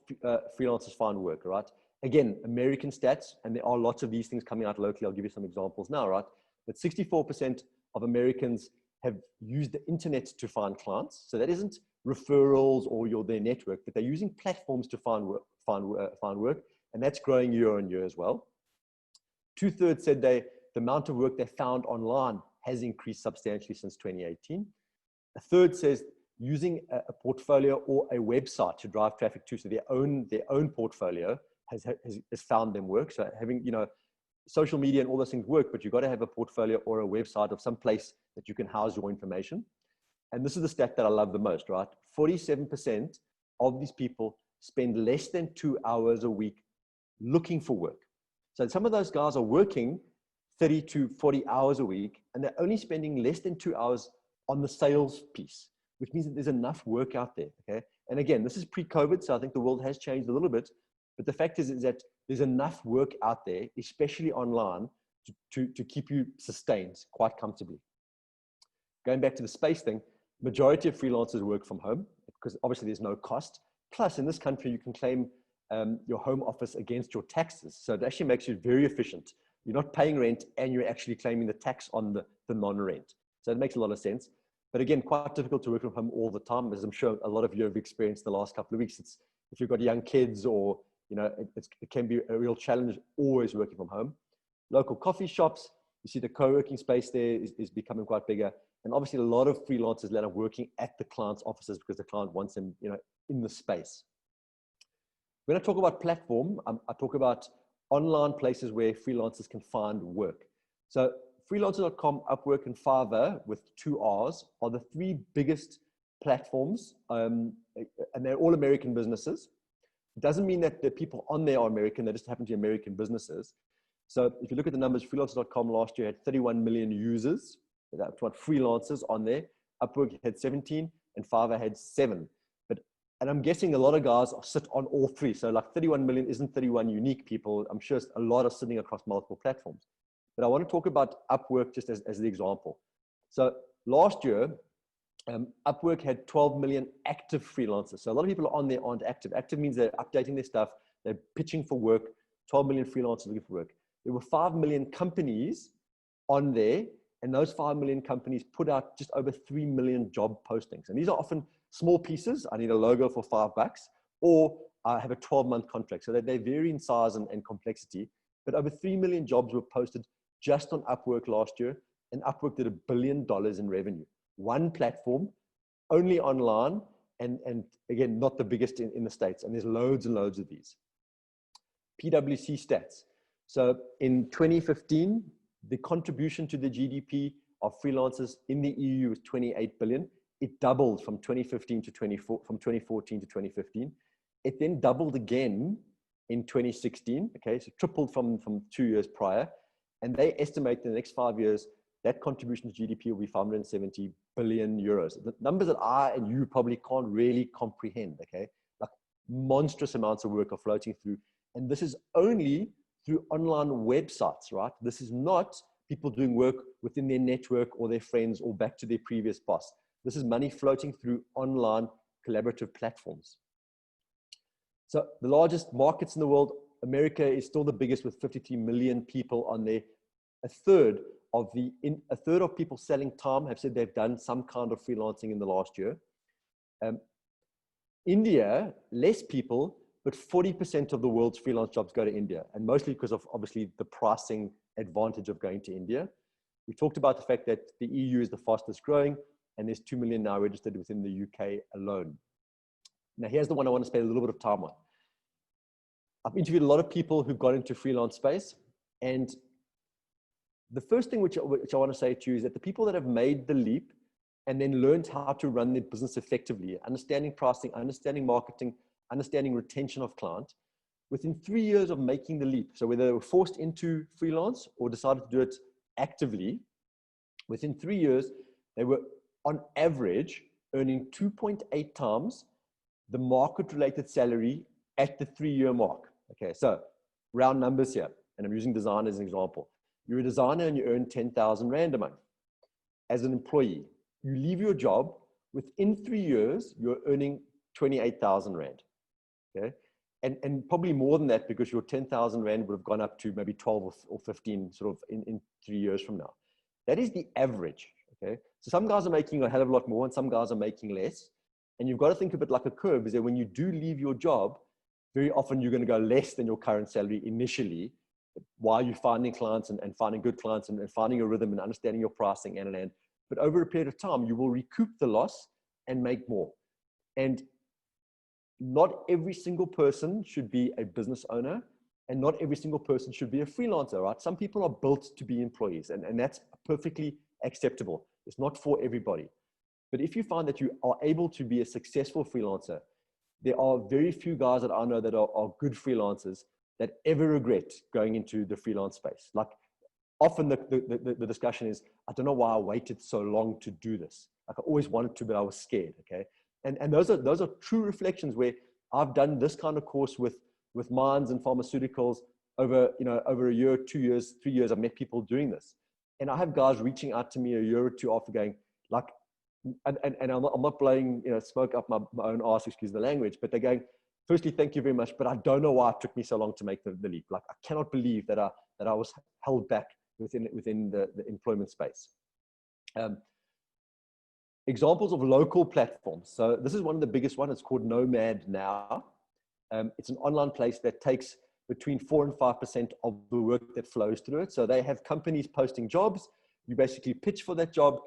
freelancers find work, right? Again, American stats, and there are lots of these things coming out locally. I'll give you some examples now, right? But 64% of Americans have used the internet to find clients. So that isn't referrals or their network, but they're using platforms to find work, and that's growing year on year as well. 2/3 said the amount of work they found online has increased substantially since 2018. 1/3 says using a portfolio or a website to drive traffic to, so their own portfolio has found them work. So having, social media and all those things work, but you've got to have a portfolio or a website of some place that you can house your information. And this is the stat that I love the most, right? 47% of these people spend less than 2 hours a week looking for work. So some of those guys are working 30 to 40 hours a week, and they're only spending less than 2 hours on the sales piece, which means that there's enough work out there, okay? And again, this is pre-COVID, so I think the world has changed a little bit, but the fact is that there's enough work out there, especially online, to keep you sustained quite comfortably. Going back to the space thing, majority of freelancers work from home because obviously there's no cost. Plus, in this country, you can claim your home office against your taxes. So it actually makes you very efficient. You're not paying rent and you're actually claiming the tax on the non-rent. So it makes a lot of sense. But again, quite difficult to work from home all the time, as I'm sure a lot of you have experienced the last couple of weeks. It's, if you've got young kids or, it can be a real challenge always working from home. Local coffee shops, you see the co-working space there is becoming quite bigger. And obviously a lot of freelancers that are working at the client's offices because the client wants them, in the space. When I talk about platform, I talk about online places where freelancers can find work. So freelancer.com, Upwork, and Fiverr with 2 R's are the 3 biggest platforms, and they're all American businesses. It doesn't mean that the people on there are American, they just happen to be American businesses. So if you look at the numbers, freelancer.com last year had 31 million users, that's what freelancers on there. Upwork had 17 and Fiverr had 7. But And I'm guessing a lot of guys sit on all three. So like 31 million isn't 31 unique people. I'm sure a lot are sitting across multiple platforms. But I want to talk about Upwork just as the example. So last year, Upwork had 12 million active freelancers. So a lot of people on there aren't active. Active means they're updating their stuff. They're pitching for work. 12 million freelancers looking for work. There were 5 million companies on there. And those 5 million companies put out just over 3 million job postings. And these are often small pieces. I need a logo for $5, or I have a 12-month contract. So that they vary in size and complexity. But over 3 million jobs were posted just on Upwork last year. And Upwork did $1 billion in revenue. One platform, only online, and again, not the biggest in the States. And there's loads and loads of these. PwC stats. So in 2015, the contribution to the GDP of freelancers in the EU was 28 billion. It doubled from 2014 to 2015. It then doubled again in 2016. Okay, so tripled from 2 years prior. And they estimate in the next 5 years, that contribution to GDP will be 570 billion euros. The numbers that I and you probably can't really comprehend, okay? Like monstrous amounts of work are floating through. And this is only through online websites, right? This is not people doing work within their network or their friends or back to their previous boss. This is money floating through online collaborative platforms. So the largest markets in the world, America is still the biggest with 53 million people on there. A third of people selling time have said they've done some kind of freelancing in the last year. India, less people, but 40% of the world's freelance jobs go to India, and mostly because of obviously the pricing advantage of going to India. We talked about the fact that the EU is the fastest growing, and there's 2 million now registered within the UK alone. Now, here's the one I want to spend a little bit of time on. I've interviewed a lot of people who've got into freelance space, and the first thing which I want to say to you is that the people that have made the leap and then learned how to run their business effectively, understanding pricing, understanding marketing, understanding retention of client, within 3 years of making the leap, so whether they were forced into freelance or decided to do it actively, within 3 years, they were on average earning 2.8 times the market-related salary at the 3-year mark. Okay, so round numbers here, and I'm using design as an example. You're a designer and you earn 10,000 Rand a month. As an employee, you leave your job, within 3 years, you're earning 28,000 Rand. Okay, and probably more than that because your 10,000 Rand would have gone up to maybe 12 or 15 sort of in 3 years from now. That is the average. Okay, so some guys are making a hell of a lot more and some guys are making less. And you've got to think of it like a curve, is that when you do leave your job, very often you're going to go less than your current salary initially while you're finding clients and finding good clients and finding a rhythm and understanding your pricing and. But over a period of time, you will recoup the loss and make more. And not every single person should be a business owner, and not every single person should be a freelancer, right? Some people are built to be employees, and that's perfectly acceptable. It's not for everybody. But if you find that you are able to be a successful freelancer, there are very few guys that I know that are good freelancers that ever regret going into the freelance space. Like often the discussion is, I don't know why I waited so long to do this. Like I always wanted to, but I was scared, okay? And those are true reflections where I've done this kind of course with mines and pharmaceuticals over a year, 2 years, 3 years. I've met people doing this. And I have guys reaching out to me a year or two after going, like, and I'm not blowing smoke up my own ass, excuse the language, but they're going, firstly, thank you very much, but I don't know why it took me so long to make the leap. Like, I cannot believe that I was held back within the employment space. Examples of local platforms. So this is one of the biggest ones. It's called Nomad Now. It's an online place that takes between 4 and 5% of the work that flows through it. So they have companies posting jobs. You basically pitch for that job.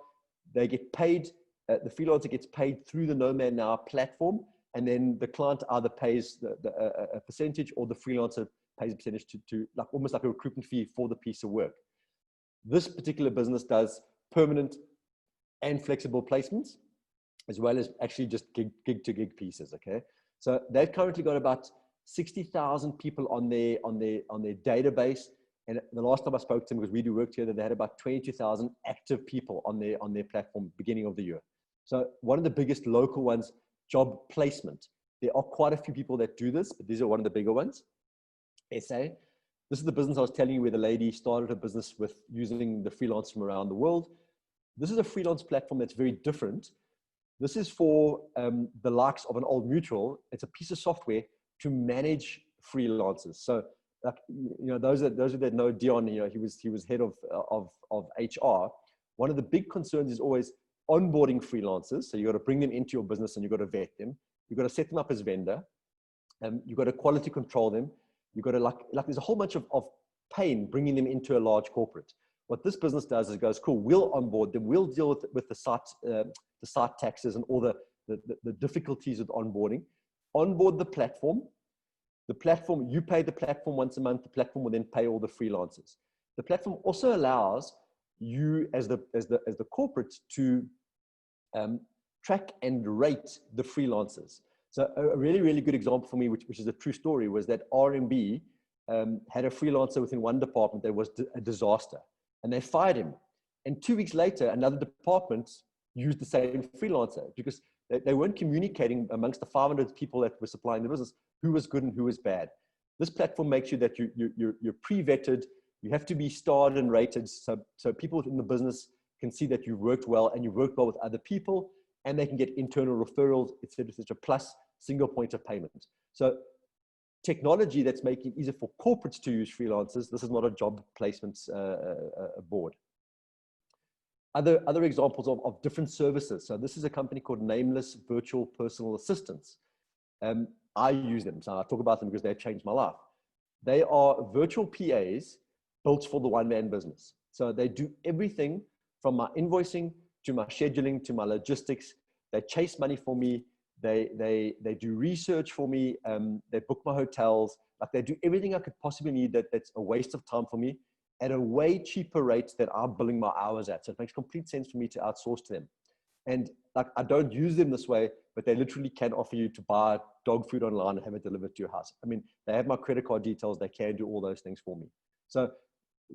They get paid. The freelancer gets paid through the Nomad Now platform. And then the client either pays a percentage or the freelancer pays a percentage to like almost like a recruitment fee for the piece of work. This particular business does permanent and flexible placements, as well as actually just gig to gig pieces. Okay, so they've currently got about 60,000 people on their database. And the last time I spoke to them, because we do work together, they had about 22,000 active people on their platform beginning of the year. So one of the biggest local ones, job placement. There are quite a few people that do this, but these are one of the bigger ones. SA. This is the business I was telling you where the lady started a business with using the freelance from around the world. This is a freelance platform that's very different. This is for the likes of an Old Mutual. It's a piece of software to manage freelancers. So, like, those that know Dion, he was head of HR. One of the big concerns is always onboarding freelancers. So you got to bring them into your business and you got to vet them. You got to set them up as vendor. You got to quality control them. You got to like there's a whole bunch of pain bringing them into a large corporate. What this business does is it goes, cool, we'll onboard them. We'll deal with the site taxes and all the difficulties with onboarding. Onboard the platform. The platform, you pay the platform once a month. The platform will then pay all the freelancers. The platform also allows you as the corporate to track and rate the freelancers. So a really, really good example for me, which is a true story, was that RMB had a freelancer within one department that was a disaster, and they fired him. And 2 weeks later, another department used the same freelancer because they weren't communicating amongst the 500 people that were supplying the business who was good and who was bad. This platform makes sure that you're pre-vetted. You have to be starred and rated so people in the business can see that you've worked well and you've worked well with other people, and they can get internal referrals, etc., plus single point of payment. So technology that's making it easier for corporates to use freelancers. This is not a job placement board. Other examples of different services. So this is a company called Nameless Virtual Personal Assistants. I use them, so I talk about them because they've changed my life. They are virtual PAs built for the one-man business. So they do everything from my invoicing to my scheduling to my logistics. They chase money for me. They do research for me. They book my hotels. Like, they do everything I could possibly need that's a waste of time for me at a way cheaper rate that I'm billing my hours at. So it makes complete sense for me to outsource to them. And like, I don't use them this way, but they literally can offer you to buy dog food online and have it delivered to your house. I mean, they have my credit card details. They can do all those things for me. So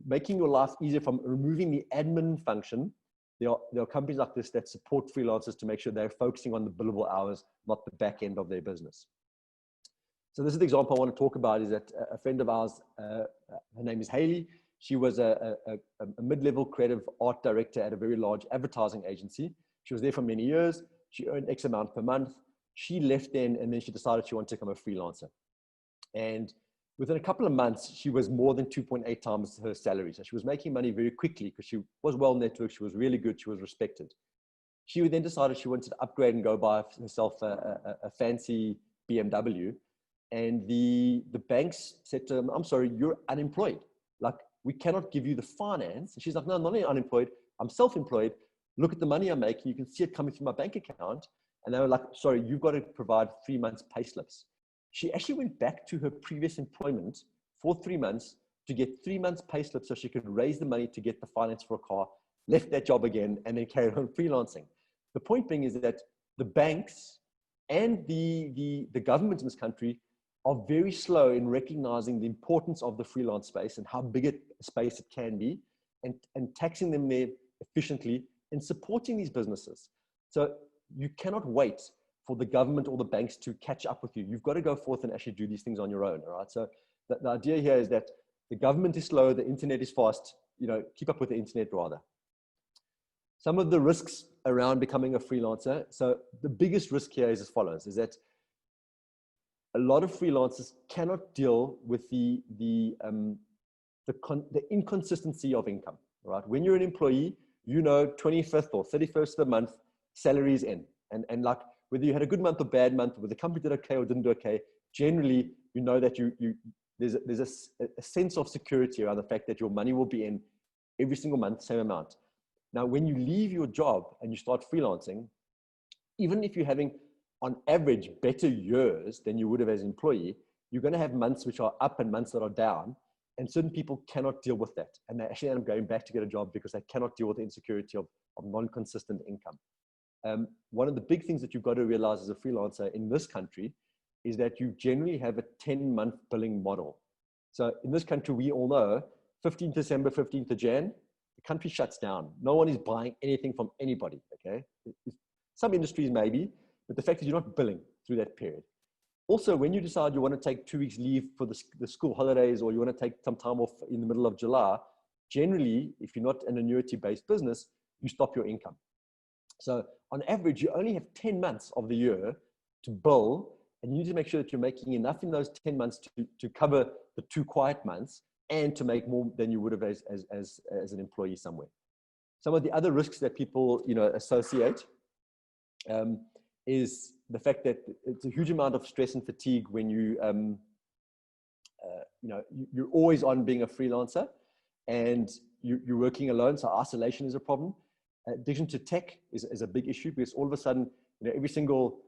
making your life easier from removing the admin function. There are companies like this that support freelancers to make sure they're focusing on the billable hours, not the back end of their business. So this is the example I want to talk about. Is that a friend of ours, her name is Haley. She was a mid-level creative art director at a very large advertising agency. She was there for many years. She earned X amount per month. She left then, and then she decided she wanted to become a freelancer. And within a couple of months, she was more than 2.8 times her salary. So she was making money very quickly because she was well networked. She was really good. She was respected. She then decided she wanted to upgrade and go buy herself a fancy BMW. And the banks said to her, I'm sorry, you're unemployed. Like, we cannot give you the finance. And she's like, no, I'm not unemployed. I'm self-employed. Look at the money I'm making. You can see it coming through my bank account. And they were like, sorry, you've got to provide 3 months pay slips. She actually went back to her previous employment for 3 months to get 3 months pay slips so she could raise the money to get the finance for a car, left that job again, and then carried on freelancing. The point being is that the banks and the government in this country are very slow in recognizing the importance of the freelance space and how big a space it can be, and taxing them there efficiently and supporting these businesses. So you cannot wait for the government or the banks to catch up with you. You've got to go forth and actually do these things on your own, all right? So the idea here is that the government is slow, the internet is fast, keep up with the internet rather. Some of the risks around becoming a freelancer. So the biggest risk here is as follows, is that a lot of freelancers cannot deal with the inconsistency of income, right? When you're an employee, 25th or 31st of the month, salary is in. And like, whether you had a good month or bad month, whether the company did okay or didn't do okay, generally, you know that there's a sense of security around the fact that your money will be in every single month, same amount. Now, when you leave your job and you start freelancing, even if you're having, on average, better years than you would have as an employee, you're going to have months which are up and months that are down. And certain people cannot deal with that. And they actually end up going back to get a job because they cannot deal with the insecurity of non-consistent income. One of the big things that you've got to realize as a freelancer in this country is that you generally have a 10-month billing model. So in this country, we all know 15th December, 15th of Jan, the country shuts down. No one is buying anything from anybody, okay? Some industries maybe, but the fact is you're not billing through that period. Also, when you decide you want to take 2 weeks leave for the school holidays, or you want to take some time off in the middle of July, generally, if you're not an annuity-based business, you stop your income. So on average, you only have 10 months of the year to bill, and you need to make sure that you're making enough in those 10 months to cover the 2 quiet months and to make more than you would have as an employee somewhere. Some of the other risks that people, associate is the fact that it's a huge amount of stress and fatigue when you're always on being a freelancer and you're working alone. So isolation is a problem. Addiction to tech is a big issue, because all of a sudden, every single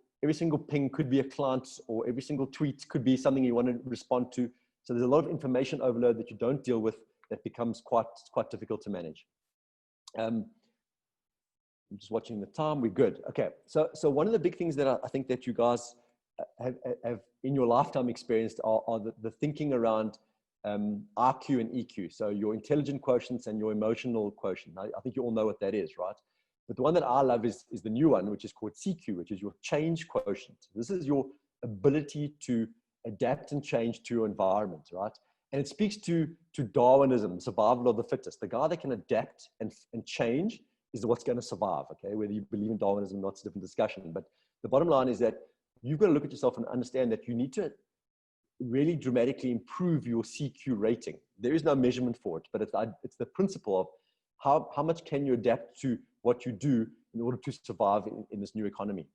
ping could be a client, or every single tweet could be something you want to respond to. So there's a lot of information overload that you don't deal with that becomes quite difficult to manage. I'm just watching the time. We're good. Okay. So one of the big things that I think that you guys have in your lifetime experienced are the thinking around IQ and EQ. So your intelligent quotients and your emotional quotient. I think you all know what that is, right? But the one that I love is the new one, which is called CQ, which is your change quotient. This is your ability to adapt and change to your environment, right? And it speaks to Darwinism, survival of the fittest. The guy that can adapt and change is what's going to survive, okay? Whether you believe in Darwinism or not, it's a different discussion. But the bottom line is that you've got to look at yourself and understand that you need to really dramatically improve your CQ rating. There is no measurement for it, but it's the principle of how much can you adapt to what you do in order to survive in this new economy.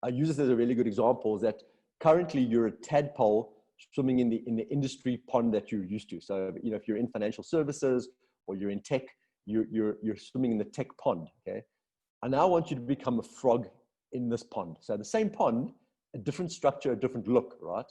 I use this as a really good example, is that currently you're a tadpole swimming in the industry pond that you're used to. So, if you're in financial services or you're in tech, you're swimming in the tech pond, okay? I now want you to become a frog in this pond. So the same pond, a different structure, a different look, right?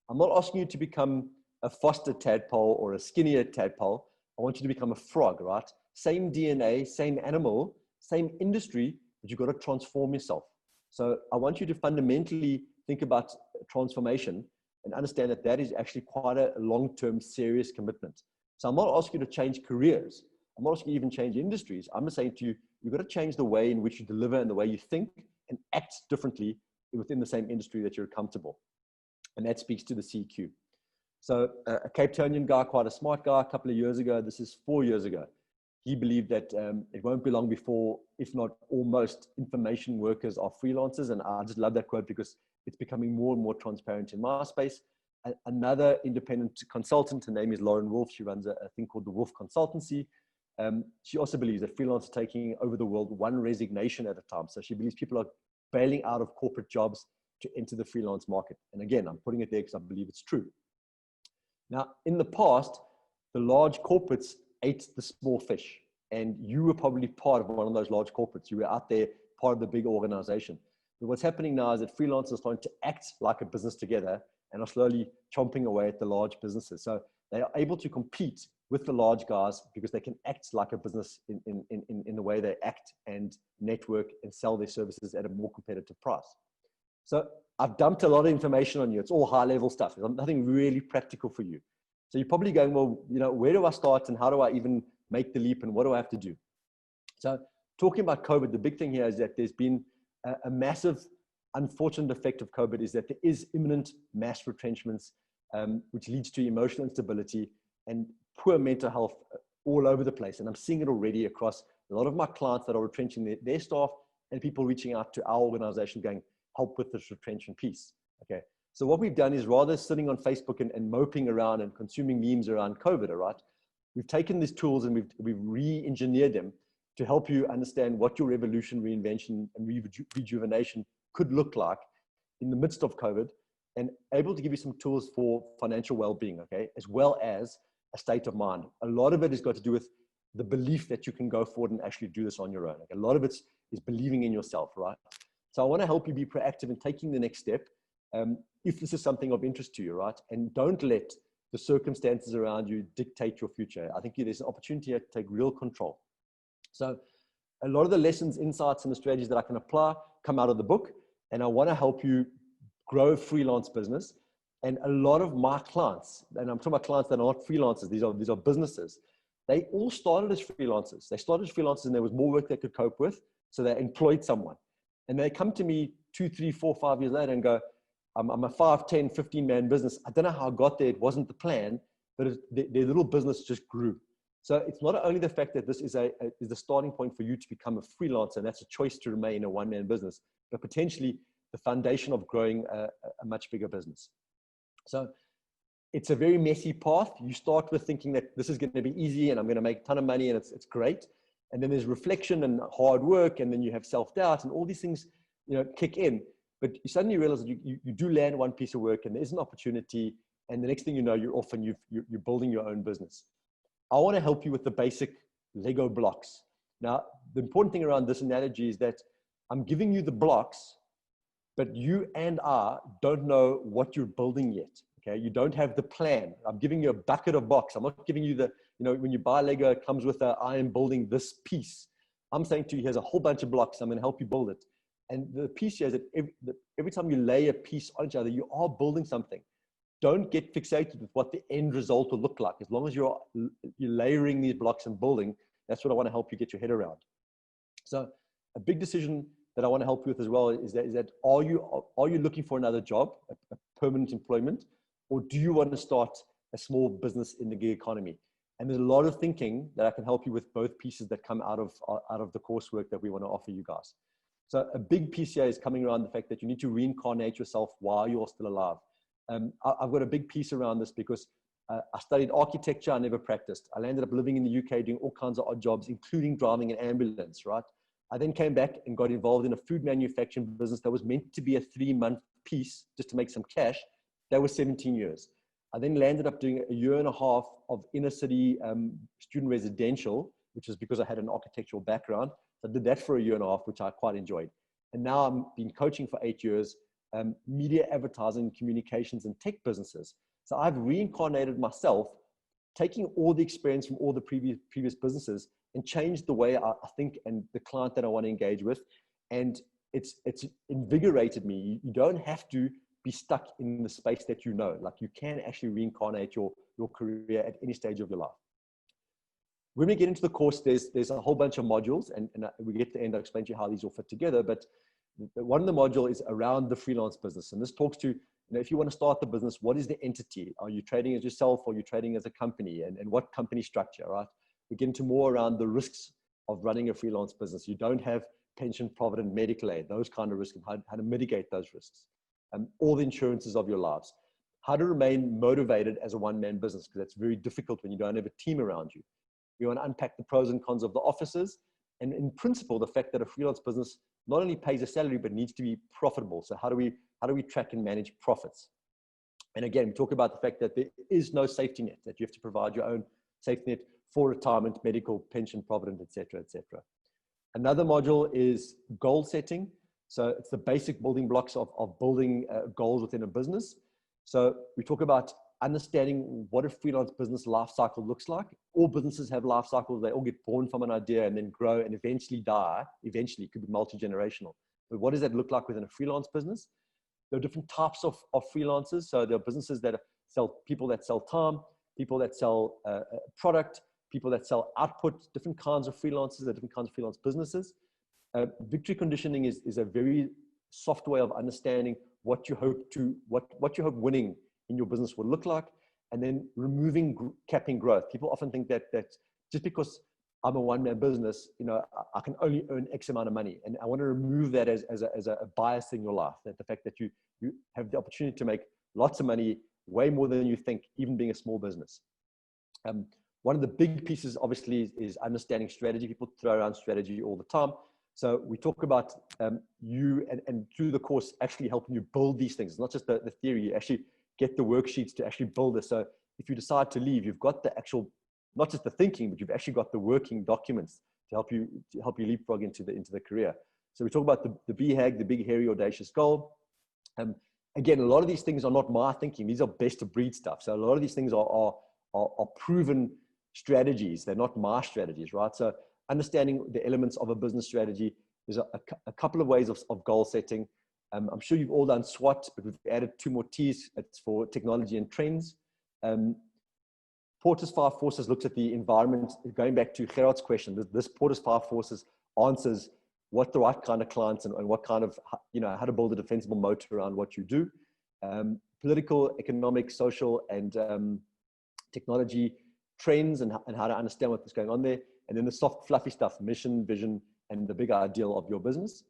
I'm not asking you to become a foster tadpole or a skinnier tadpole. I want you to become a frog, right? Same DNA, same animal, same industry, but you've got to transform yourself. So I want you to fundamentally think about transformation and understand that that is actually quite a long-term, serious commitment. So I'm not asking you to change careers. I'm not asking you to even change industries. I'm just saying to you, you've got to change the way in which you deliver and the way you think and act differently within the same industry that you're comfortable. And that speaks to the CQ. So a Cape Townian guy, quite a smart guy, a couple of years ago, this is 4 years ago, he believed that it won't be long before, if not almost, information workers are freelancers. And I just love that quote because it's becoming more and more transparent in my space. Another independent consultant, her name is Lauren Wolf. She runs a thing called the Wolf Consultancy. She also believes that freelancers are taking over the world one resignation at a time. So she believes people are bailing out of corporate jobs to enter the freelance market. And again, I'm putting it there because I believe it's true. Now, in the past, the large corporates ate the small fish. And you were probably part of one of those large corporates. You were out there, part of the big organization. But what's happening now is that freelancers are starting to act like a business together and are slowly chomping away at the large businesses. So they are able to compete with the large guys because they can act like a business in the way they act and network and sell their services at a more competitive price. So I've dumped a lot of information on you. It's all high level stuff. There's nothing really practical for you. So you're probably going, well, where do I start and how do I even make the leap and what do I have to do? So talking about COVID, the big thing here is that there's been a massive unfortunate effect of COVID is that there is imminent mass retrenchments, which leads to emotional instability and poor mental health all over the place. And I'm seeing it already across a lot of my clients that are retrenching their staff and people reaching out to our organization going, help with this retrenchment piece. Okay. So what we've done is rather sitting on Facebook and moping around and consuming memes around COVID, all right? We've taken these tools and we've re-engineered them to help you understand what your revolution, reinvention, and rejuvenation could look like in the midst of COVID, and able to give you some tools for financial well-being, okay, as well as a state of mind. A lot of it has got to do with the belief that you can go forward and actually do this on your own. Okay? A lot of it is believing in yourself, right? So I want to help you be proactive in taking the next step if this is something of interest to you, right? And don't let the circumstances around you dictate your future. I think there's an opportunity here to take real control. So a lot of the lessons, insights, and the strategies that I can apply come out of the book. And I want to help you grow a freelance business. And a lot of my clients, and I'm talking about clients that are not freelancers, these are businesses, they all started as freelancers. They started as freelancers and there was more work they could cope with. So they employed someone. And they come to me 2, 3, 4, 5 years later and go, I'm a 5, 10, 15 man business. I don't know how I got there. It wasn't the plan, but their little business just grew. So it's not only the fact that this is the starting point for you to become a freelancer, and that's a choice to remain a one-man business, but potentially the foundation of growing a much bigger business. So it's a very messy path. You start with thinking that this is going to be easy and I'm going to make a ton of money and it's great. And then there's reflection and hard work, and then you have self-doubt, and all these things, kick in. But you suddenly realize that you do land one piece of work and there's an opportunity, and the next thing you know, you're off and you're building your own business. I want to help you with the basic Lego blocks. Now, the important thing around this analogy is that I'm giving you the blocks, but you and I don't know what you're building yet. Okay, you don't have the plan. I'm giving you a bucket of blocks. I'm not giving you when you buy Lego, it comes with I am building this piece. I'm saying to you, here's a whole bunch of blocks. I'm going to help you build it. And the piece here is that every time you lay a piece on each other, you are building something. Don't get fixated with what the end result will look like. As long as you're layering these blocks and building, that's what I want to help you get your head around. So a big decision that I want to help you with as well is that are you looking for another job, a permanent employment, or do you want to start a small business in the gig economy? And there's a lot of thinking that I can help you with both pieces that come out of the coursework that we want to offer you guys. So a big piece here is coming around the fact that you need to reincarnate yourself while you're still alive. I've got a big piece around this because I studied architecture. I never practiced. I landed up living in the UK doing all kinds of odd jobs, including driving an ambulance, right? I then came back and got involved in a food manufacturing business that was meant to be a 3-month piece just to make some cash. That was 17 years. I then landed up doing a 1.5 years of inner city student residential, which is because I had an architectural background. So I did that for a 1.5 years, which I quite enjoyed. And now I've been coaching for 8 years, media, advertising, communications, and tech businesses. So I've reincarnated myself, taking all the experience from all the previous businesses and changed the way I think and the client that I want to engage with. And it's invigorated me. You don't have to be stuck in the space that you know. Like, you can actually reincarnate your career at any stage of your life. When we get into the course, there's a whole bunch of modules, and we get to the end, I'll explain to you how these all fit together. But one of the modules is around the freelance business. And this talks to, if you want to start the business, what is the entity? Are you trading as yourself, or are you trading as a company? And what company structure, right? We get into more around the risks of running a freelance business. You don't have pension, provident, medical aid, those kind of risks, and how to mitigate those risks. All the insurances of your lives. How to remain motivated as a one-man business, because that's very difficult when you don't have a team around you. We want to unpack the pros and cons of the offices. And in principle, the fact that a freelance business not only pays a salary, but needs to be profitable. So how do we track and manage profits? And again, we talk about the fact that there is no safety net, that you have to provide your own safety net for retirement, medical, pension, provident, et cetera, et cetera. Another module is goal setting. So it's the basic building blocks of building goals within a business. So we talk about understanding what a freelance business life cycle looks like. All businesses have life cycles. They all get born from an idea and then grow and eventually die. Eventually, it could be multi-generational. But what does that look like within a freelance business? There are different types of freelancers. So there are businesses that people that sell time, people that sell product, people that sell output, different kinds of freelancers, different kinds of freelance businesses. Victory conditioning is a very soft way of understanding what you hope winning in your business will look like, and then removing capping growth. People often think that just because I'm a one-man business, I can only earn X amount of money, and I want to remove that as a bias in your life. That the fact that you have the opportunity to make lots of money, way more than you think, even being a small business. One of the big pieces, obviously, is understanding strategy. People throw around strategy all the time. So we talk about you and through the course actually helping you build these things. It's not just the theory. You actually get the worksheets to actually build it. So if you decide to leave, you've got the actual, not just the thinking, but you've actually got the working documents to help you leapfrog into the career. So we talk about the BHAG, the big, hairy, audacious goal. Again, a lot of these things are not my thinking. These are best of breed stuff. So a lot of these things are proven strategies. They're not my strategies, right? So understanding the elements of a business strategy. There's a couple of ways of goal setting. I'm sure you've all done SWOT, but we've added 2 more T's. It's for technology and trends. Porter's 5 Forces looks at the environment. Going back to Gerard's question, this Porter's 5 Forces answers what the right kind of clients and what kind of, how to build a defensible moat around what you do. political, economic, social, and technology trends and how to understand what's going on there. And then the soft, fluffy stuff, mission, vision, and the big ideal of your business.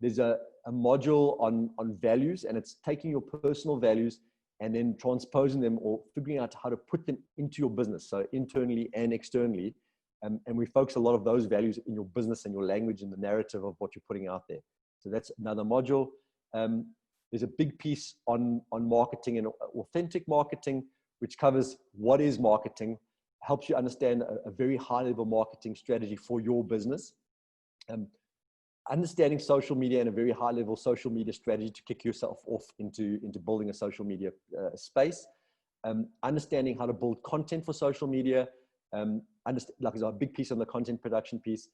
There's a module on values, and it's taking your personal values and then transposing them or figuring out how to put them into your business, so internally and externally. And we focus a lot of those values in your business and your language and the narrative of what you're putting out there. So that's another module. There's a big piece on marketing and authentic marketing, which covers what is marketing, helps you understand a very high-level marketing strategy for your business. Understanding social media and a very high-level social media strategy to kick yourself off into building a social media space. Understanding how to build content for social media. Like there's a big piece on the content production piece.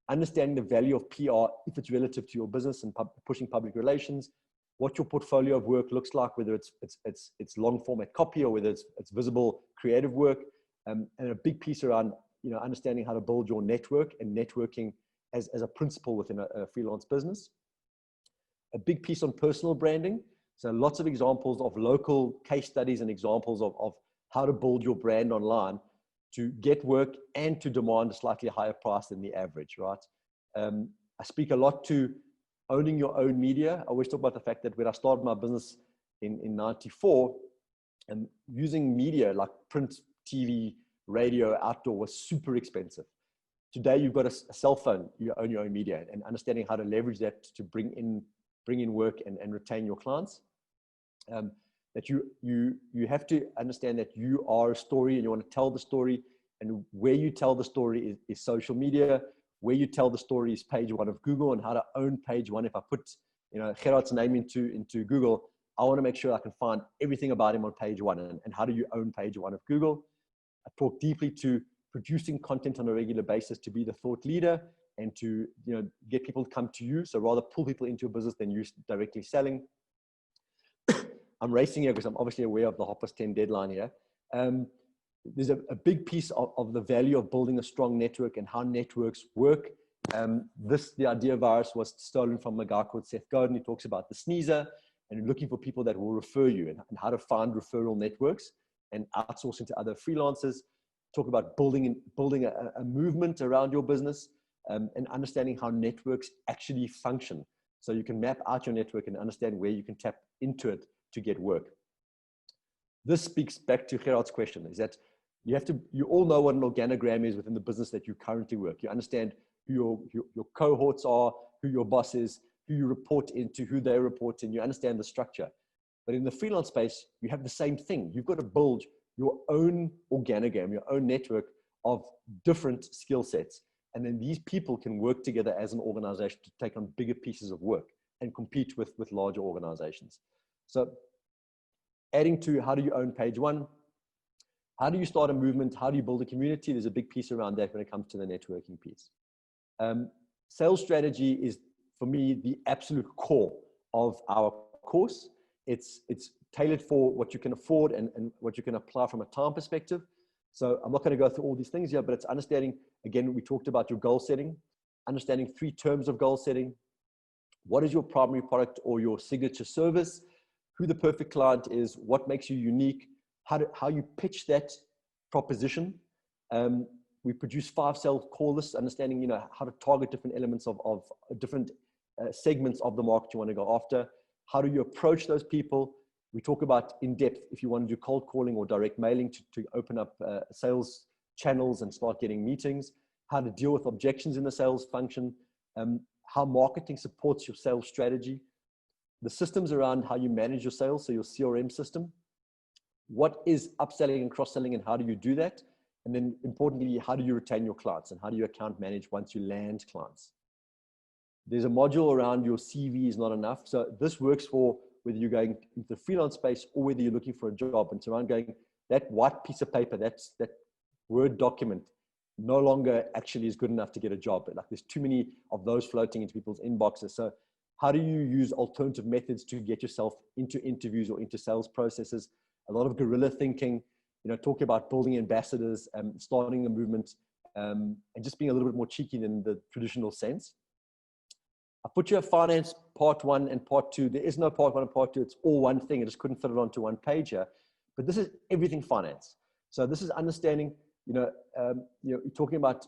Understanding the value of PR if it's relative to your business and pushing public relations. What your portfolio of work looks like, whether it's long format copy or whether it's visible creative work. And a big piece around understanding how to build your network and networking as a principle within a freelance business. A big piece on personal branding. So lots of examples of local case studies and examples of how to build your brand online to get work and to demand a slightly higher price than the average, right? I speak a lot to owning your own media. I always talk about the fact that when I started my business in 94, and using media like print, TV, radio, outdoor was super expensive. Today, you've got a cell phone, you own your own media, and understanding how to leverage that to bring in work and retain your clients. That you have to understand that you are a story and you want to tell the story, and where you tell the story is social media. Where you tell the story is page one of Google, and how to own page one. If I put Gerard's name into Google, I want to make sure I can find everything about him on page one, and how do you own page one of Google. I talk deeply to producing content on a regular basis to be the thought leader and to get people to come to you. So rather pull people into your business than you directly selling. I'm racing here because I'm obviously aware of the Hoppers 10 deadline here. There's a big piece of the value of building a strong network and how networks work. The idea virus was stolen from a guy called Seth Godin. He talks about the sneezer and looking for people that will refer you and how to find referral networks and outsourcing to other freelancers. Talk about building a movement around your business and understanding how networks actually function. So you can map out your network and understand where you can tap into it to get work. This speaks back to Gerard's question, is that you all know what an organogram is within the business that you currently work. You understand who your cohorts are, who your boss is, who you report into, who they report in. You understand the structure. But in the freelance space, you have the same thing. You've got to build your own organogram, your own network of different skill sets. And then these people can work together as an organization to take on bigger pieces of work and compete with larger organizations. So adding to how do you own page one? How do you start a movement? How do you build a community? There's a big piece around that when it comes to the networking piece. Sales strategy is, for me, the absolute core of our course. It's tailored for what you can afford and what you can apply from a time perspective. So I'm not going to go through all these things here, but it's understanding, again, we talked about your goal setting, understanding 3 terms of goal setting. What is your primary product or your signature service? Who the perfect client is, what makes you unique, how you pitch that proposition. We produce 5 sales call lists, understanding how to target different elements of different segments of the market you want to go after. How do you approach those people? We talk about in depth if you want to do cold calling or direct mailing to open up sales channels and start getting meetings. How to deal with objections in the sales function. How marketing supports your sales strategy. The systems around how you manage your sales, so your CRM system. What is upselling and cross-selling and how do you do that? And then importantly, how do you retain your clients and how do you account manage once you land clients? There's a module around your CV is not enough. So this works for whether you're going into the freelance space or whether you're looking for a job. And it's around going, that white piece of paper, that Word document no longer actually is good enough to get a job. Like there's too many of those floating into people's inboxes. So how do you use alternative methods to get yourself into interviews or into sales processes? A lot of guerrilla thinking, talking about building ambassadors, starting a movement, and just being a little bit more cheeky than the traditional sense. I put you a finance part 1 and part 2. There is no part 1 and part 2. It's all one thing. I just couldn't fit it onto one page here. But this is everything finance. So this is understanding, you're talking about,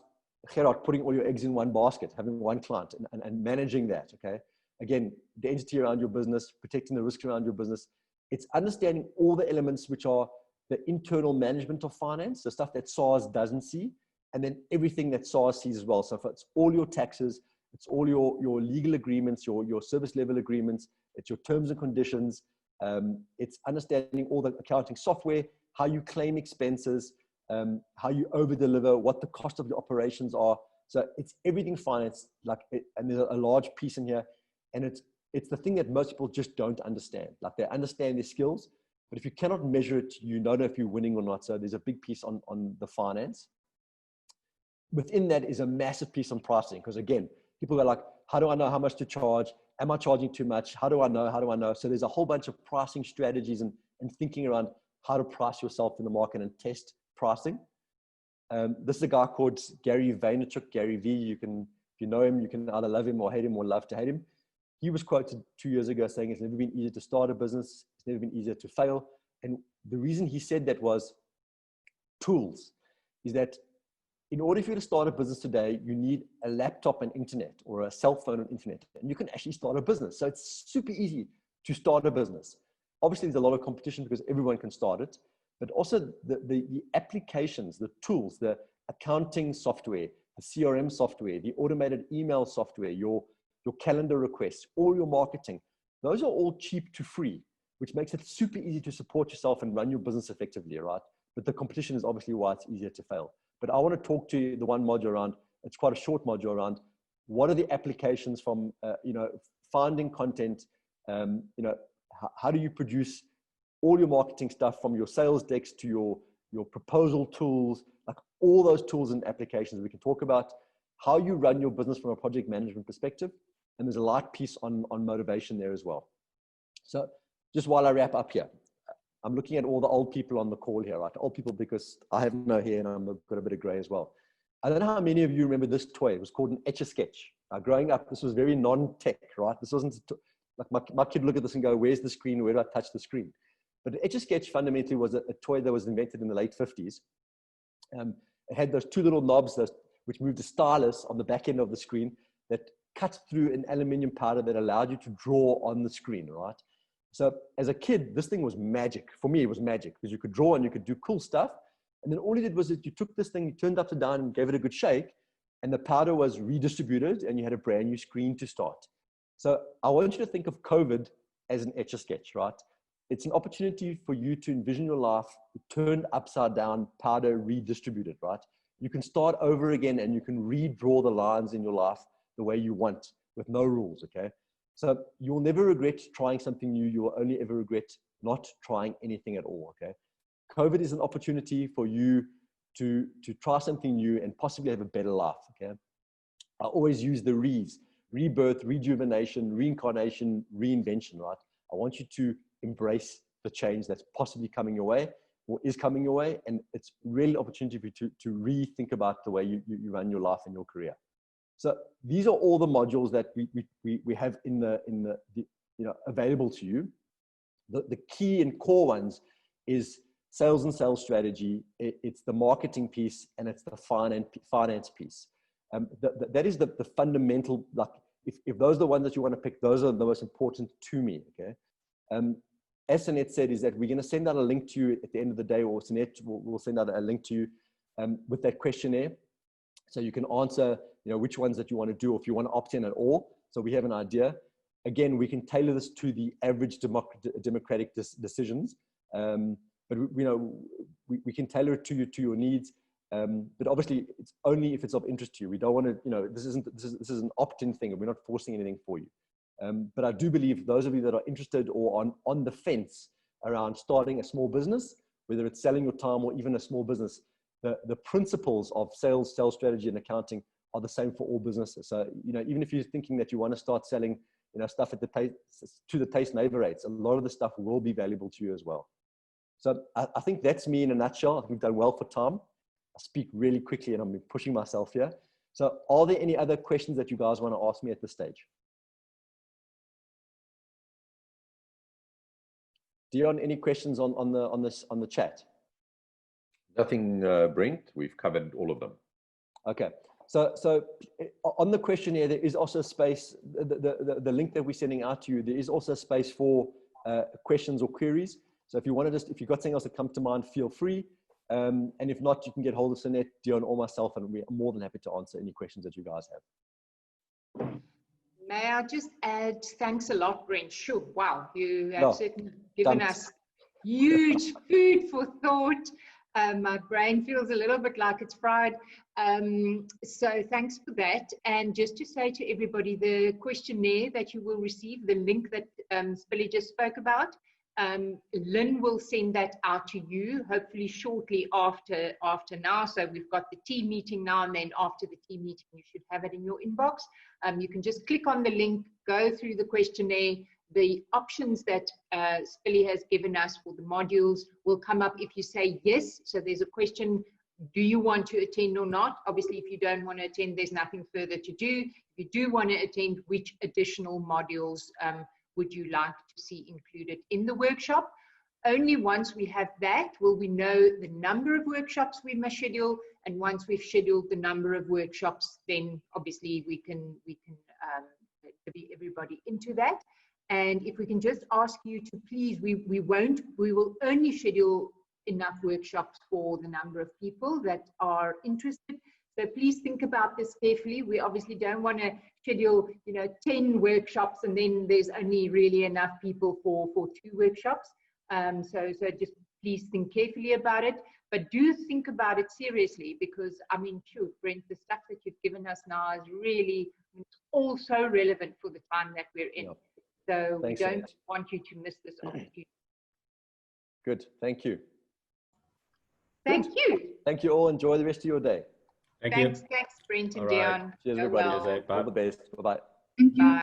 Gerard, putting all your eggs in one basket, having one client and managing that, okay? Again, the entity around your business, protecting the risk around your business. It's understanding all the elements which are the internal management of finance, the stuff that SARS doesn't see, and then everything that SARS sees as well. So if it's all your taxes, it's all your legal agreements, your service level agreements, it's your terms and conditions, it's understanding all the accounting software, how you claim expenses, how you over deliver, what the cost of your operations are. So it's everything finance, and there's a large piece in here, and it's the thing that most people just don't understand. Like, they understand their skills, but if you cannot measure it, you don't know if you're winning or not. So there's a big piece on the finance. Within that is a massive piece on pricing, because again, people are like, how do I know how much to charge? Am I charging too much? How do I know? How do I know? So there's a whole bunch of pricing strategies and thinking around how to price yourself in the market and test pricing. This is a guy called Gary Vaynerchuk, Gary V. If you know him, you can either love him or hate him or love to hate him. He was quoted 2 years ago saying it's never been easier to start a business. It's never been easier to fail. And the reason he said that was tools. Is that in order for you to start a business today, you need a laptop and internet, or a cell phone and internet, and you can actually start a business. So it's super easy to start a business. Obviously, there's a lot of competition because everyone can start it, but also the applications, the tools, the accounting software, the CRM software, the automated email software, your calendar requests, all your marketing, those are all cheap to free, which makes it super easy to support yourself and run your business effectively, right? But the competition is obviously why it's easier to fail. But I want to talk to you the one module around, it's quite a short module around, what are the applications from, finding content, how do you produce all your marketing stuff, from your sales decks to your proposal tools, like all those tools and applications. We can talk about how you run your business from a project management perspective. And there's a light piece on motivation there as well. So just while I wrap up here, I'm looking at all the old people on the call here, right? Old people because I have no hair and I've got a bit of gray as well. I don't know how many of you remember this toy. It was called an Etch-a-Sketch. Growing up, this was very non-tech, right? This wasn't like my kid look at this and go, where's the screen? Where do I touch the screen? But Etch-a-Sketch fundamentally was a toy that was invented in the late 50s. It had those two little knobs which moved a stylus on the back end of the screen that cut through an aluminium powder that allowed you to draw on the screen, right? So as a kid, this thing was magic. For me, it was magic because you could draw and you could do cool stuff. And then all you did was that you took this thing, you turned upside down and gave it a good shake, and the powder was redistributed and you had a brand new screen to start. So I want you to think of COVID as an Etch-a-Sketch, right? It's an opportunity for you to envision your life turned upside down, powder redistributed, right? You can start over again and you can redraw the lines in your life the way you want with no rules, okay? So you'll never regret trying something new. You will only ever regret not trying anything at all, okay? COVID is an opportunity for you to try something new and possibly have a better life, okay? I always use the re's: rebirth, rejuvenation, reincarnation, reinvention, right? I want you to embrace the change that's possibly coming your way or is coming your way. And it's really an opportunity for you to rethink about the way you run your life and your career. So these are all the modules that we have in the available to you. The key and core ones is sales and sales strategy. It's the marketing piece, and it's the finance piece. That is the fundamental, like, if those are the ones that you want to pick, those are the most important to me, okay? As Sanette said, is that we're going to send out a link to you at the end of the day, or Sanette will send out a link to you with that questionnaire. So you can answer, which ones that you want to do, or if you want to opt in at all. So we have an idea. Again, we can tailor this to the average democratic decisions. But we can tailor it to your needs. But obviously, it's only if it's of interest to you. We don't want to, this is an opt-in thing, and we're not forcing anything for you. But I do believe those of you that are interested or on the fence around starting a small business, whether it's selling your time or even a small business, the principles of sales strategy and accounting are the same for all businesses. So, even if you're thinking that you want to start selling, stuff at to the taste neighbor rates, a lot of the stuff will be valuable to you as well. So I think that's me in a nutshell. I think we've done well for time. I speak really quickly and I'm pushing myself here. So are there any other questions that you guys want to ask me at this stage? Dion, any questions on the chat? Nothing, Brent. We've covered all of them. Okay. So on the questionnaire, there is also space, the link that we're sending out to you, there is also space for questions or queries. So if you want to if you've got something else that comes to mind, feel free. And if not, you can get hold of Sunette, Dion, or myself, and we're more than happy to answer any questions that you guys have. May I just add, thanks a lot, Brent. Sure, wow, you have certainly given us huge food for thought. My brain feels a little bit like it's fried. So thanks for that. And just to say to everybody, the questionnaire that you will receive, the link that Spilly just spoke about, Lynn will send that out to you, hopefully shortly after now. So we've got the team meeting now, and then after the team meeting, you should have it in your inbox. You can just click on the link, go through the questionnaire. The options that Spilly has given us for the modules will come up if you say yes. So there's a question, do you want to attend or not? Obviously, if you don't want to attend, there's nothing further to do. If you do want to attend, which additional modules would you like to see included in the workshop? Only once we have that will we know the number of workshops we must schedule, and once we've scheduled the number of workshops, then obviously we can be everybody into that. And if we can just ask you to please, we will only schedule enough workshops for the number of people that are interested. So please think about this carefully. We obviously don't want to schedule, 10 workshops and then there's only really enough people for 2 workshops. So just please think carefully about it, but do think about it seriously, because I mean, sure, Brent, the stuff that you've given us now is really also relevant for the time that we're in. Yep. So we don't want you to miss this opportunity. Good, thank you. Thank you. Thank you all. Enjoy the rest of your day. Thanks, Brent and Dion. Cheers, everybody. Bye. All the best. Bye-bye. Bye.